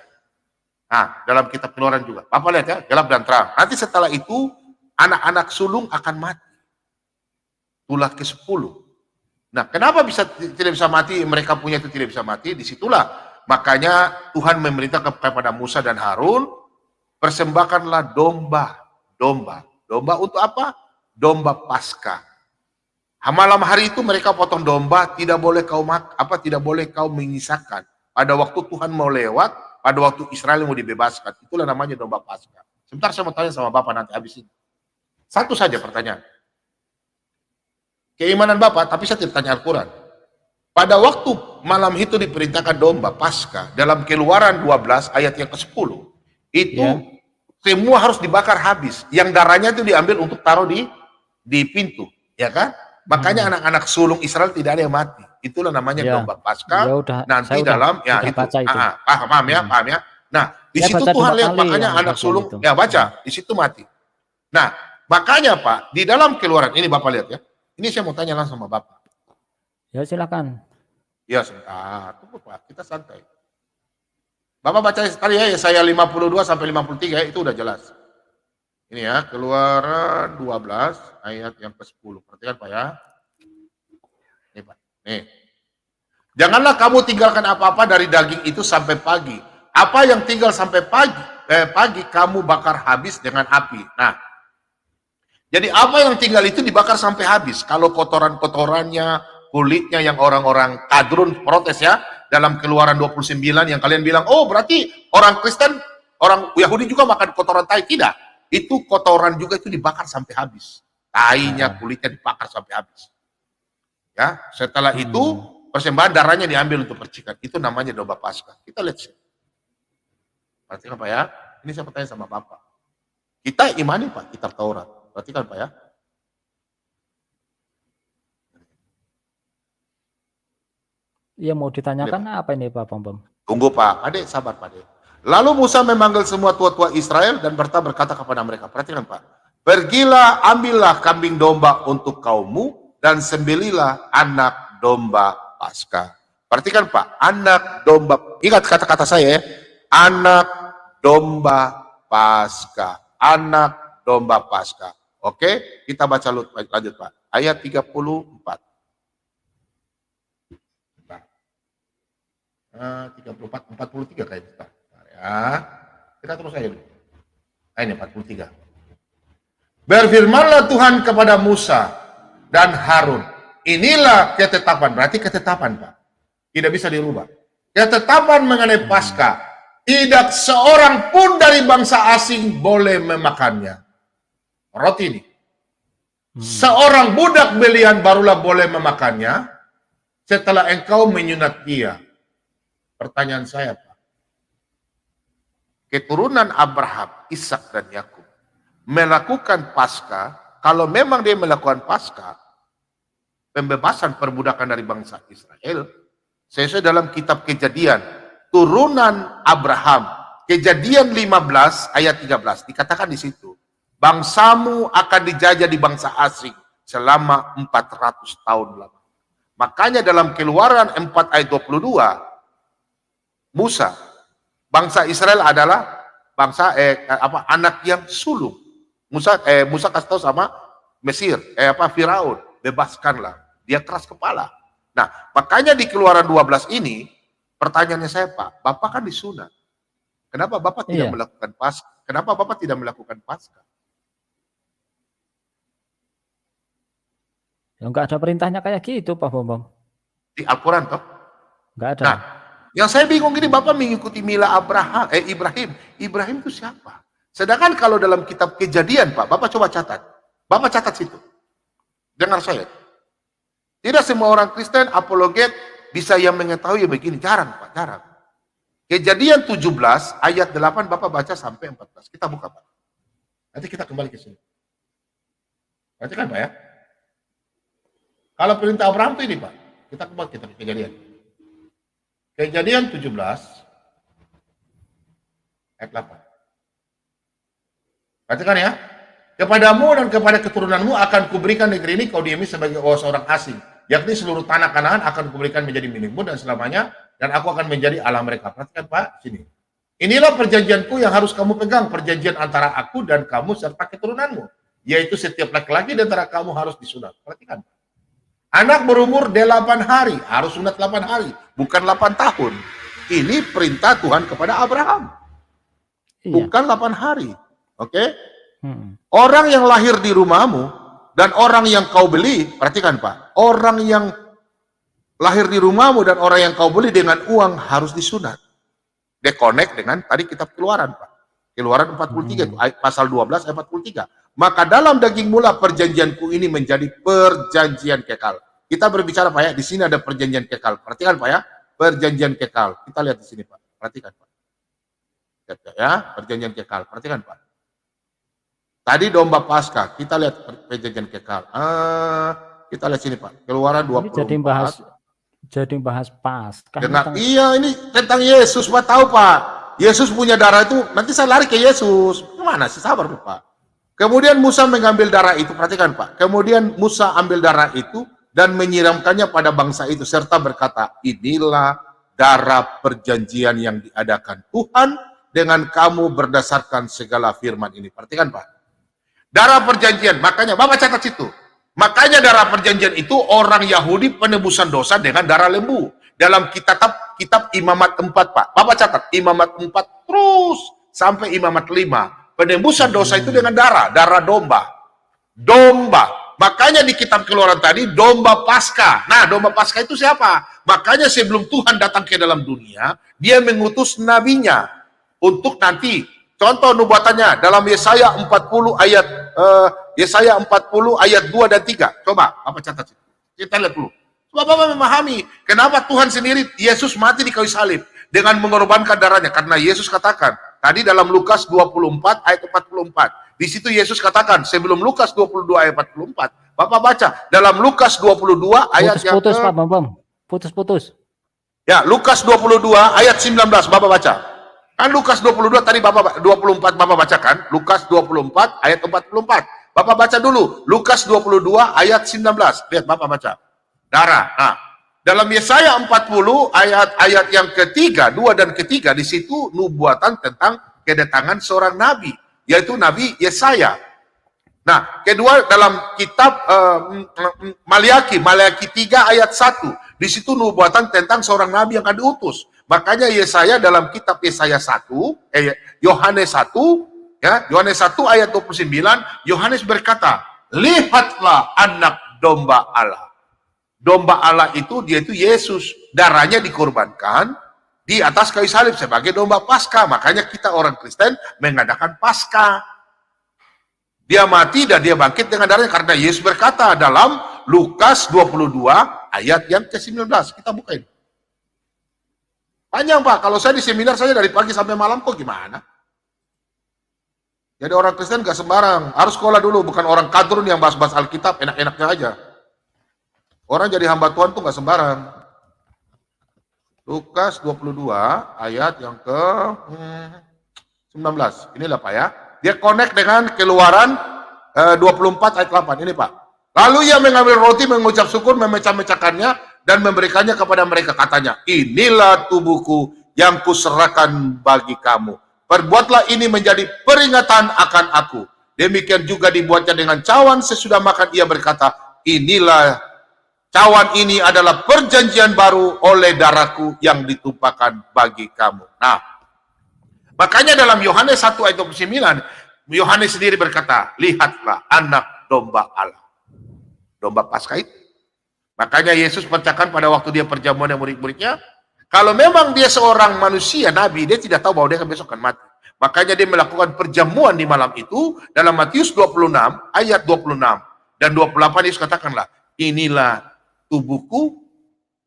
Nah, dalam kitab Keluaran juga. Bapak lihat ya, gelap dan terang. Nanti setelah itu anak-anak sulung akan mati. Tulah ke-10. Nah, kenapa tidak bisa mati? Mereka punya itu tidak bisa mati. Disitulah makanya Tuhan memerintahkan kepada Musa dan Harun, persembahkanlah domba. Domba untuk apa? Domba Paskah. Malam hari itu mereka potong domba, tidak boleh kau menyisakan. Pada waktu Tuhan mau lewat, pada waktu Israel mau dibebaskan, itulah namanya domba Paskah. Sebentar saya mau tanya sama Bapak nanti habis ini. Satu saja pertanyaan. Keimanan Bapak, tapi saya tidak tanya Al-Quran. Pada waktu malam itu diperintahkan domba Paskah, dalam Keluaran 12 ayat yang ke-10, itu semua harus dibakar habis. Yang darahnya itu diambil untuk taruh di pintu, ya kan? Makanya anak-anak sulung Israel tidak ada yang mati. Itulah namanya domba Paskah. Nanti dalam paham ya. Nah, di situ Tuhan lihat makanya anak sulung ya baca, di situ mati. Nah, makanya Pak, di dalam Keluaran ini Bapak lihat ya. Ini saya mau tanya langsung sama Bapak. Ya silakan. Ya sebentar, tunggu Pak, kita santai. Bapak baca tadi ya, Yesaya 52 sampai 53 ya, itu udah jelas. Ini ya, Keluaran 12 ayat yang ke-10. Perhatikan Pak ya. Nih Pak, nih. Janganlah kamu tinggalkan apa-apa dari daging itu sampai pagi. Apa yang tinggal sampai pagi kamu bakar habis dengan api. Nah, jadi apa yang tinggal itu dibakar sampai habis. Kalau kotoran-kotorannya, kulitnya yang orang-orang kadrun protes ya, dalam Keluaran 29 yang kalian bilang, oh berarti orang Kristen, orang Yahudi juga makan kotoran tai. Tidak, itu kotoran juga itu dibakar sampai habis. Tainya, kulitnya dibakar sampai habis. Ya, setelah itu persembahan darahnya diambil untuk percikan. Itu namanya domba Paskah. Kita lihat sih. Perhatikan Pak ya, ini saya bertanya sama Bapak. Kita imani Pak kitab Taurat. Perhatikan Pak ya. Iya mau ditanyakan apa ini Pak Bambam? Tunggu Pak, adik sabar Pak adik. Lalu Musa memanggil semua tua-tua Israel dan berkata kepada mereka, perhatikan Pak. Pergilah, ambillah kambing domba untuk kaummu dan sembelilah anak domba Paskah. Perhatikan Pak, anak domba, ingat kata-kata saya ya, anak domba Paskah, anak domba Paskah. Oke, kita baca lanjut Pak. Ayat 34. 34, 43 kayaknya. Ya. Kita terus aja dulu. Ini 43. Berfirmanlah Tuhan kepada Musa dan Harun. Inilah ketetapan, berarti ketetapan Pak. Tidak bisa dirubah. Ketetapan mengenai Paskah. Tidak seorang pun dari bangsa asing boleh memakannya. Roti ini. Seorang budak belian barulah boleh memakannya setelah engkau menyunat dia. Pertanyaan saya Pak. Keturunan Abraham, Ishak dan Yakub melakukan Paskah, kalau memang dia melakukan Paskah, pembebasan perbudakan dari bangsa Israel, sesuai dalam kitab Kejadian, turunan Abraham, Kejadian 15 ayat 13, dikatakan di situ, bangsamu akan dijajah di bangsa asing selama 400 tahun lama. Makanya dalam Keluaran 4 ayat 22, Musa, bangsa Israel adalah bangsa anak yang sulung. Musa kasih tahu sama Mesir, Firaun, bebaskanlah. Dia keras kepala. Nah, makanya di Keluaran 12 ini, pertanyaannya saya Pak, Bapak kan disunat. Kenapa Bapak tidak melakukan Paskah? Kenapa Bapak tidak melakukan Paskah? Ya enggak ada perintahnya kayak gitu Pak Bambam. Di Al-Quran toh? Enggak ada. Nah, yang saya bingung ini Bapak mengikuti mila Ibrahim. Ibrahim itu siapa? Sedangkan kalau dalam kitab Kejadian Pak, Bapak coba catat. Bapak catat situ. Dengar saya. Tidak semua orang Kristen apologet bisa yang mengetahui begini. Jarang Pak, jarang. Kejadian 17 ayat 8 Bapak baca sampai 14. Kita buka Pak. Nanti kita kembali ke sini. Perhatikan Pak ya. Kalau perintah Abraham itu ini Pak. Kita ke Kejadian. Kejadian 17 ayat 8. Perhatikan ya. Kepadamu dan kepada keturunanmu akan kuberikan negeri ini kau diami sebagai seorang asing. Yakni seluruh tanah Kanaan akan kuberikan menjadi milikmu dan selamanya. Dan aku akan menjadi Allah mereka. Perhatikan Pak, sini. Inilah perjanjianku yang harus kamu pegang. Perjanjian antara aku dan kamu serta keturunanmu. Yaitu setiap laki-laki di antara kamu harus disunat. Perhatikan. Anak berumur 8 hari. Harus sunat 8 hari. Bukan 8 tahun. Ini perintah Tuhan kepada Abraham. Iya. Bukan 8 hari. Oke? Hmm. Orang yang lahir di rumahmu dan orang yang kau beli, perhatikan Pak, orang yang lahir di rumahmu dan orang yang kau beli dengan uang harus disunat. Dia connect dengan tadi kitab Keluaran Pak. Keluaran 43, pasal 12 ayat 43. Maka dalam daging mula perjanjianku ini menjadi perjanjian kekal. Kita berbicara Pak ya, di sini ada perjanjian kekal. Perhatikan Pak ya, perjanjian kekal. Kita lihat di sini Pak. Perhatikan Pak. Lihat ya, perjanjian kekal. Perhatikan Pak. Tadi domba Paskah, kita lihat perjanjian kekal. Kita lihat sini Pak. Keluaran 24. Ini jadi bahas Paskah. Iya, ini tentang Yesus Pak, tahu Pak. Yesus punya darah itu, nanti saya lari ke Yesus. Gimana sih, sabar Pak. Kemudian Musa mengambil darah itu, perhatikan Pak. Kemudian Musa ambil darah itu dan menyiramkannya pada bangsa itu serta berkata, inilah darah perjanjian yang diadakan Tuhan dengan kamu berdasarkan segala firman ini. Perhatikan Pak. Darah perjanjian, makanya Bapak catat situ. Makanya darah perjanjian itu orang Yahudi penebusan dosa dengan darah lembu. Dalam kitab Imamat 4 Pak. Bapak catat, Imamat 4 terus sampai Imamat 5. Penebusan dosa itu dengan darah domba. Domba. Makanya di kitab Keluaran tadi, domba Paskah. Nah, domba Paskah itu siapa? Makanya sebelum Tuhan datang ke dalam dunia, dia mengutus nabinya untuk nanti. Contoh nubuatannya dalam Yesaya 40 ayat 2 dan 3. Coba Bapak catat. Kita lihat dulu. Coba Bapak memahami kenapa Tuhan sendiri Yesus mati di kayu salib dengan mengorbankan darahnya, karena Yesus katakan tadi dalam Lukas 24 ayat 44. Di situ Yesus katakan sebelum Lukas 22 ayat 44. Bapak baca dalam Lukas 22 ayat Putus Pak Bambam. Putus. Ya, Lukas 22 ayat 19 Bapak baca. Kan Lukas 22 tadi Bapak 24 Bapak bacakan, Lukas 24 ayat 44. Bapak baca dulu Lukas 22 ayat 19. Lihat Bapak baca. Darah. Nah, dalam Yesaya 40 ayat yang ketiga, 2 dan ketiga di situ nubuatan tentang kedatangan seorang nabi, yaitu Nabi Yesaya. Nah, kedua dalam kitab Maliaki 3 ayat 1. Di situ nubuatan tentang seorang nabi yang akan diutus. Makanya Yesaya dalam kitab Yesaya 1, Yohanes 1, ya, Yohanes 1 ayat 29, Yohanes berkata, lihatlah anak domba Allah. Domba Allah itu, dia itu Yesus. Darahnya dikorbankan di atas kayu salib sebagai domba Paskah. Makanya kita orang Kristen mengadakan Paskah. Dia mati dan dia bangkit dengan darahnya. Karena Yesus berkata dalam Lukas 22 ayat yang ke-19. Kita bukain. Panjang Pak, kalau saya di seminar saya dari pagi sampai malam kok gimana? Jadi orang Kristen gak sembarang, harus sekolah dulu, bukan orang kadrun yang bahas-bahas Alkitab, enak-enaknya aja. Orang jadi hamba Tuhan tuh gak sembarang. Lukas 22 ayat yang ke 19, inilah Pak ya. Dia connect dengan Keluaran 24 ayat 8, ini Pak. Lalu ia mengambil roti, mengucap syukur, memecah-mecahkannya, dan memberikannya kepada mereka, katanya, inilah tubuhku yang kuserahkan bagi kamu. Perbuatlah ini menjadi peringatan akan aku. Demikian juga dibuatnya dengan cawan sesudah makan. Ia berkata, inilah cawan ini adalah perjanjian baru oleh darahku yang ditumpahkan bagi kamu. Nah, makanya dalam Yohanes 1 ayat 29, Yohanes sendiri berkata, lihatlah anak domba Allah. Domba Paskah itu. Makanya Yesus pecahkan pada waktu dia perjamuan dengan murid-muridnya, kalau memang dia seorang manusia, nabi, dia tidak tahu bahwa dia akan besok akan mati. Makanya dia melakukan perjamuan di malam itu, dalam Matius 26, ayat 26. Dan 28 Yesus katakanlah, inilah tubuhku,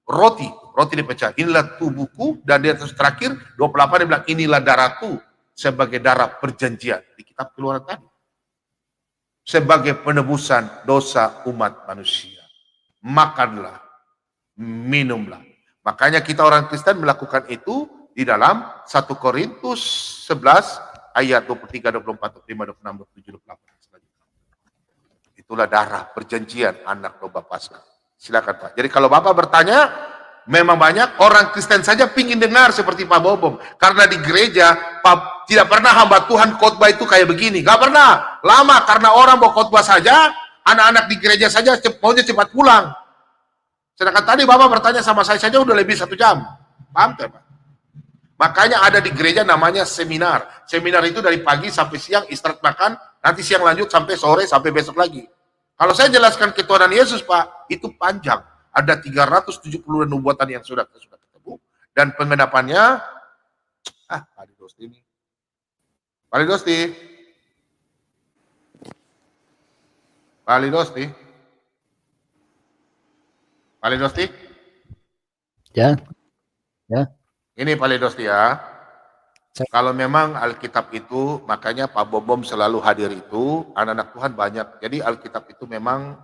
roti dipecah, inilah tubuhku, dan dia terus terakhir, 28 dia bilang, inilah darahku, sebagai darah perjanjian. Di kitab Keluaran tadi. sebagai penebusan dosa umat manusia. Makanlah, minumlah. Makanya kita orang Kristen melakukan itu di dalam 1 Korintus 11 ayat 23, 24, 25, 26, 27, 28. Itulah darah perjanjian anak domba Paskah. Silakan Pak. Jadi kalau Bapak bertanya, memang banyak orang Kristen saja pingin dengar seperti Pak Bobom. Karena di gereja, tidak pernah hamba Tuhan khotbah itu kayak begini. Gak pernah. Lama karena orang mau khotbah saja, anak-anak di gereja saja maunya cepat pulang. Sedangkan tadi Bapak bertanya sama saya saja udah lebih 1 jam. Paham kan Pak? Makanya ada di gereja namanya seminar. Seminar itu dari pagi sampai siang, istirahat makan, nanti siang lanjut sampai sore, sampai besok lagi. Kalau saya jelaskan ketuhanan Yesus Pak, itu panjang. Ada 370 nubuatan yang sudah ketemu. Dan penggenapannya, Pak Dosti ini. Pak Dosti. Pak Dosti. Pak Dosti. Ya. Ya. Ini Pak Dosti ya. Kalau memang Alkitab itu, makanya Pak Bobom selalu hadir itu, anak-anak Tuhan banyak. Jadi Alkitab itu memang,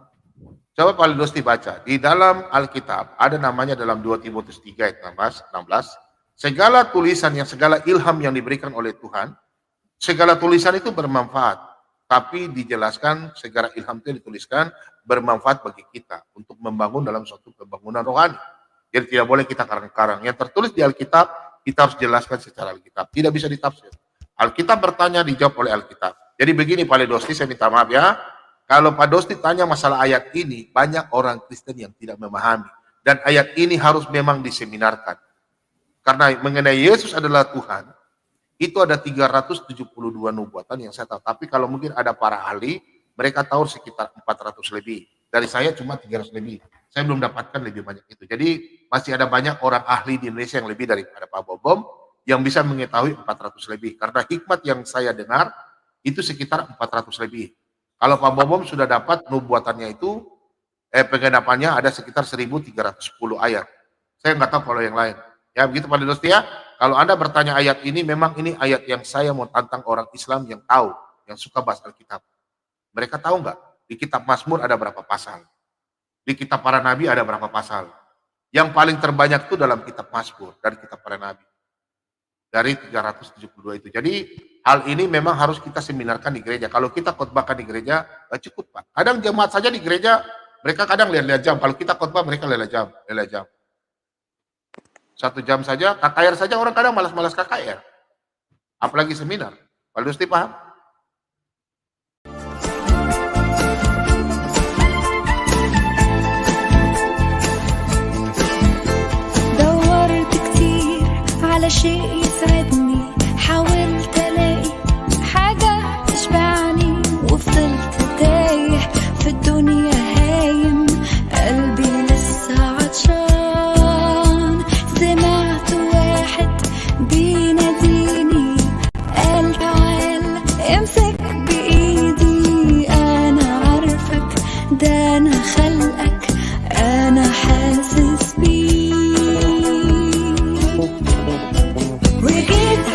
coba Pak Dosti baca, di dalam Alkitab, ada namanya dalam 2 Timotius 3 ayat 16, segala tulisan yang segala ilham yang diberikan oleh Tuhan, segala tulisan itu bermanfaat. Tapi dijelaskan segala ilham itu dituliskan bermanfaat bagi kita untuk membangun dalam suatu pembangunan rohani. Jadi tidak boleh kita karang-karang. Yang tertulis di Alkitab, kita harus jelaskan secara Alkitab. Tidak bisa ditafsir. Alkitab bertanya, dijawab oleh Alkitab. Jadi begini Pak Dosti, saya minta maaf ya. Kalau Pak Dosti tanya masalah ayat ini, banyak orang Kristen yang tidak memahami. Dan ayat ini harus memang diseminarkan. Karena mengenai Yesus adalah Tuhan, itu ada 372 nubuatan yang saya tahu. Tapi kalau mungkin ada para ahli, mereka tahu sekitar 400 lebih. Dari saya cuma 300 lebih. Saya belum dapatkan lebih banyak itu. Jadi masih ada banyak orang ahli di Indonesia yang lebih daripada Pak Bobom yang bisa mengetahui 400 lebih. Karena hikmat yang saya dengar itu sekitar 400 lebih. Kalau Pak Bobom sudah dapat nubuatannya itu, penggenapannya ada sekitar 1310 ayat. Saya nggak tahu kalau yang lain. Ya begitu Pak Dosti ya. Kalau Anda bertanya ayat ini, memang ini ayat yang saya mau tantang orang Islam yang tahu, yang suka bahas Alkitab. Mereka tahu nggak? Di kitab Mazmur ada berapa pasal? Di kitab para nabi ada berapa pasal? Yang paling terbanyak itu dalam kitab Mazmur dari kitab para nabi. Dari 372 itu. Jadi hal ini memang harus kita seminarkan di gereja. Kalau kita khotbahkan di gereja, cukup Pak. Kadang jemaat saja di gereja, mereka kadang lihat-lihat jam. Kalau kita khotbah, mereka lihat jam. 1 jam saja, KKR saja orang kadang malas-malas KKR. Apalagi seminar. Pak Dosti paham? دورت كتير على شيء يسعدني حاولت الاقي حاجة تشبعني وفضلت تايه في الدنيا هايم قلبي لسه عطشان سمعت واحد بيناديني قال تعال امسك بايدي انا عارفك ده انا خلقك انا حاسس بيك وجيت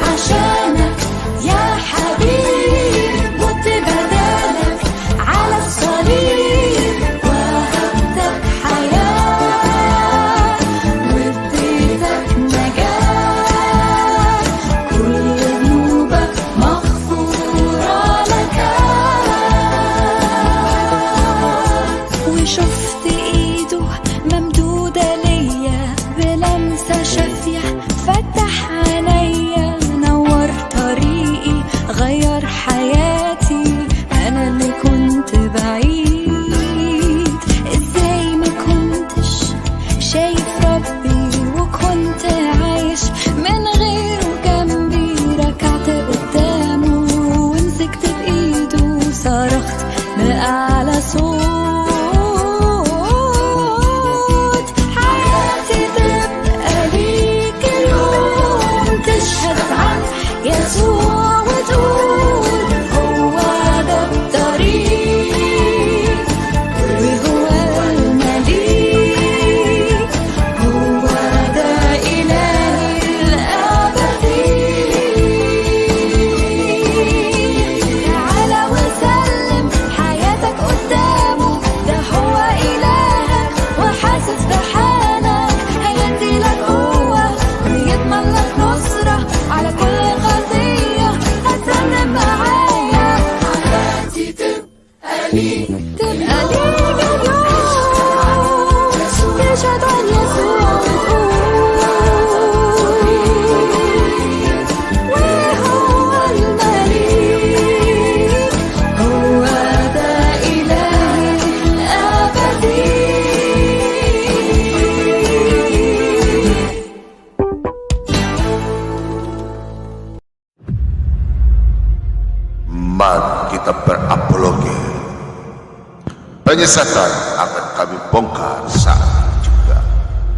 Penyisakan akan kami bongkar saat ini juga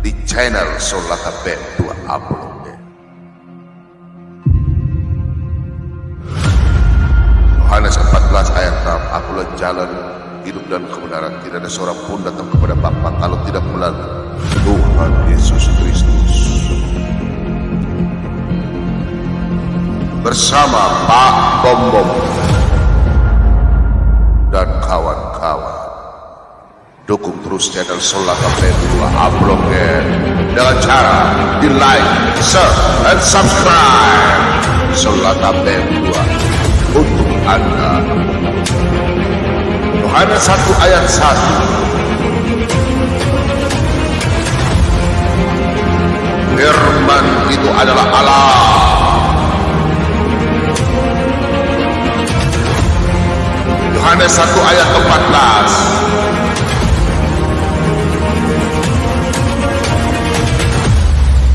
di channel Solaka Band 2 Upload. Yohanes 14 ayat 6, akulah jalan, hidup dan kebenaran. Tidak ada seorang pun datang kepada Bapa kalau tidak melalui Tuhan Yesus Kristus. Bersama Pak Bom Bom dan kawan-kawan, dukung terus channel Solaka Band 2 Upload dengan cara di like, share, and subscribe. Solaka Band 2 untuk Anda. Yohanes 1 ayat 1. Firman itu adalah Allah. Yohanes 1 ayat 14.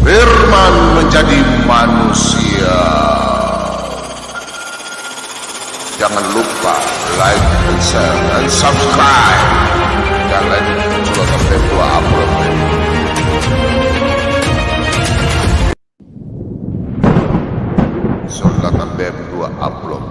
Firman menjadi manusia. Jangan lupa like, and share, and subscribe. Jangan Solaka Band 2 Upload. Solaka Band 2 Upload.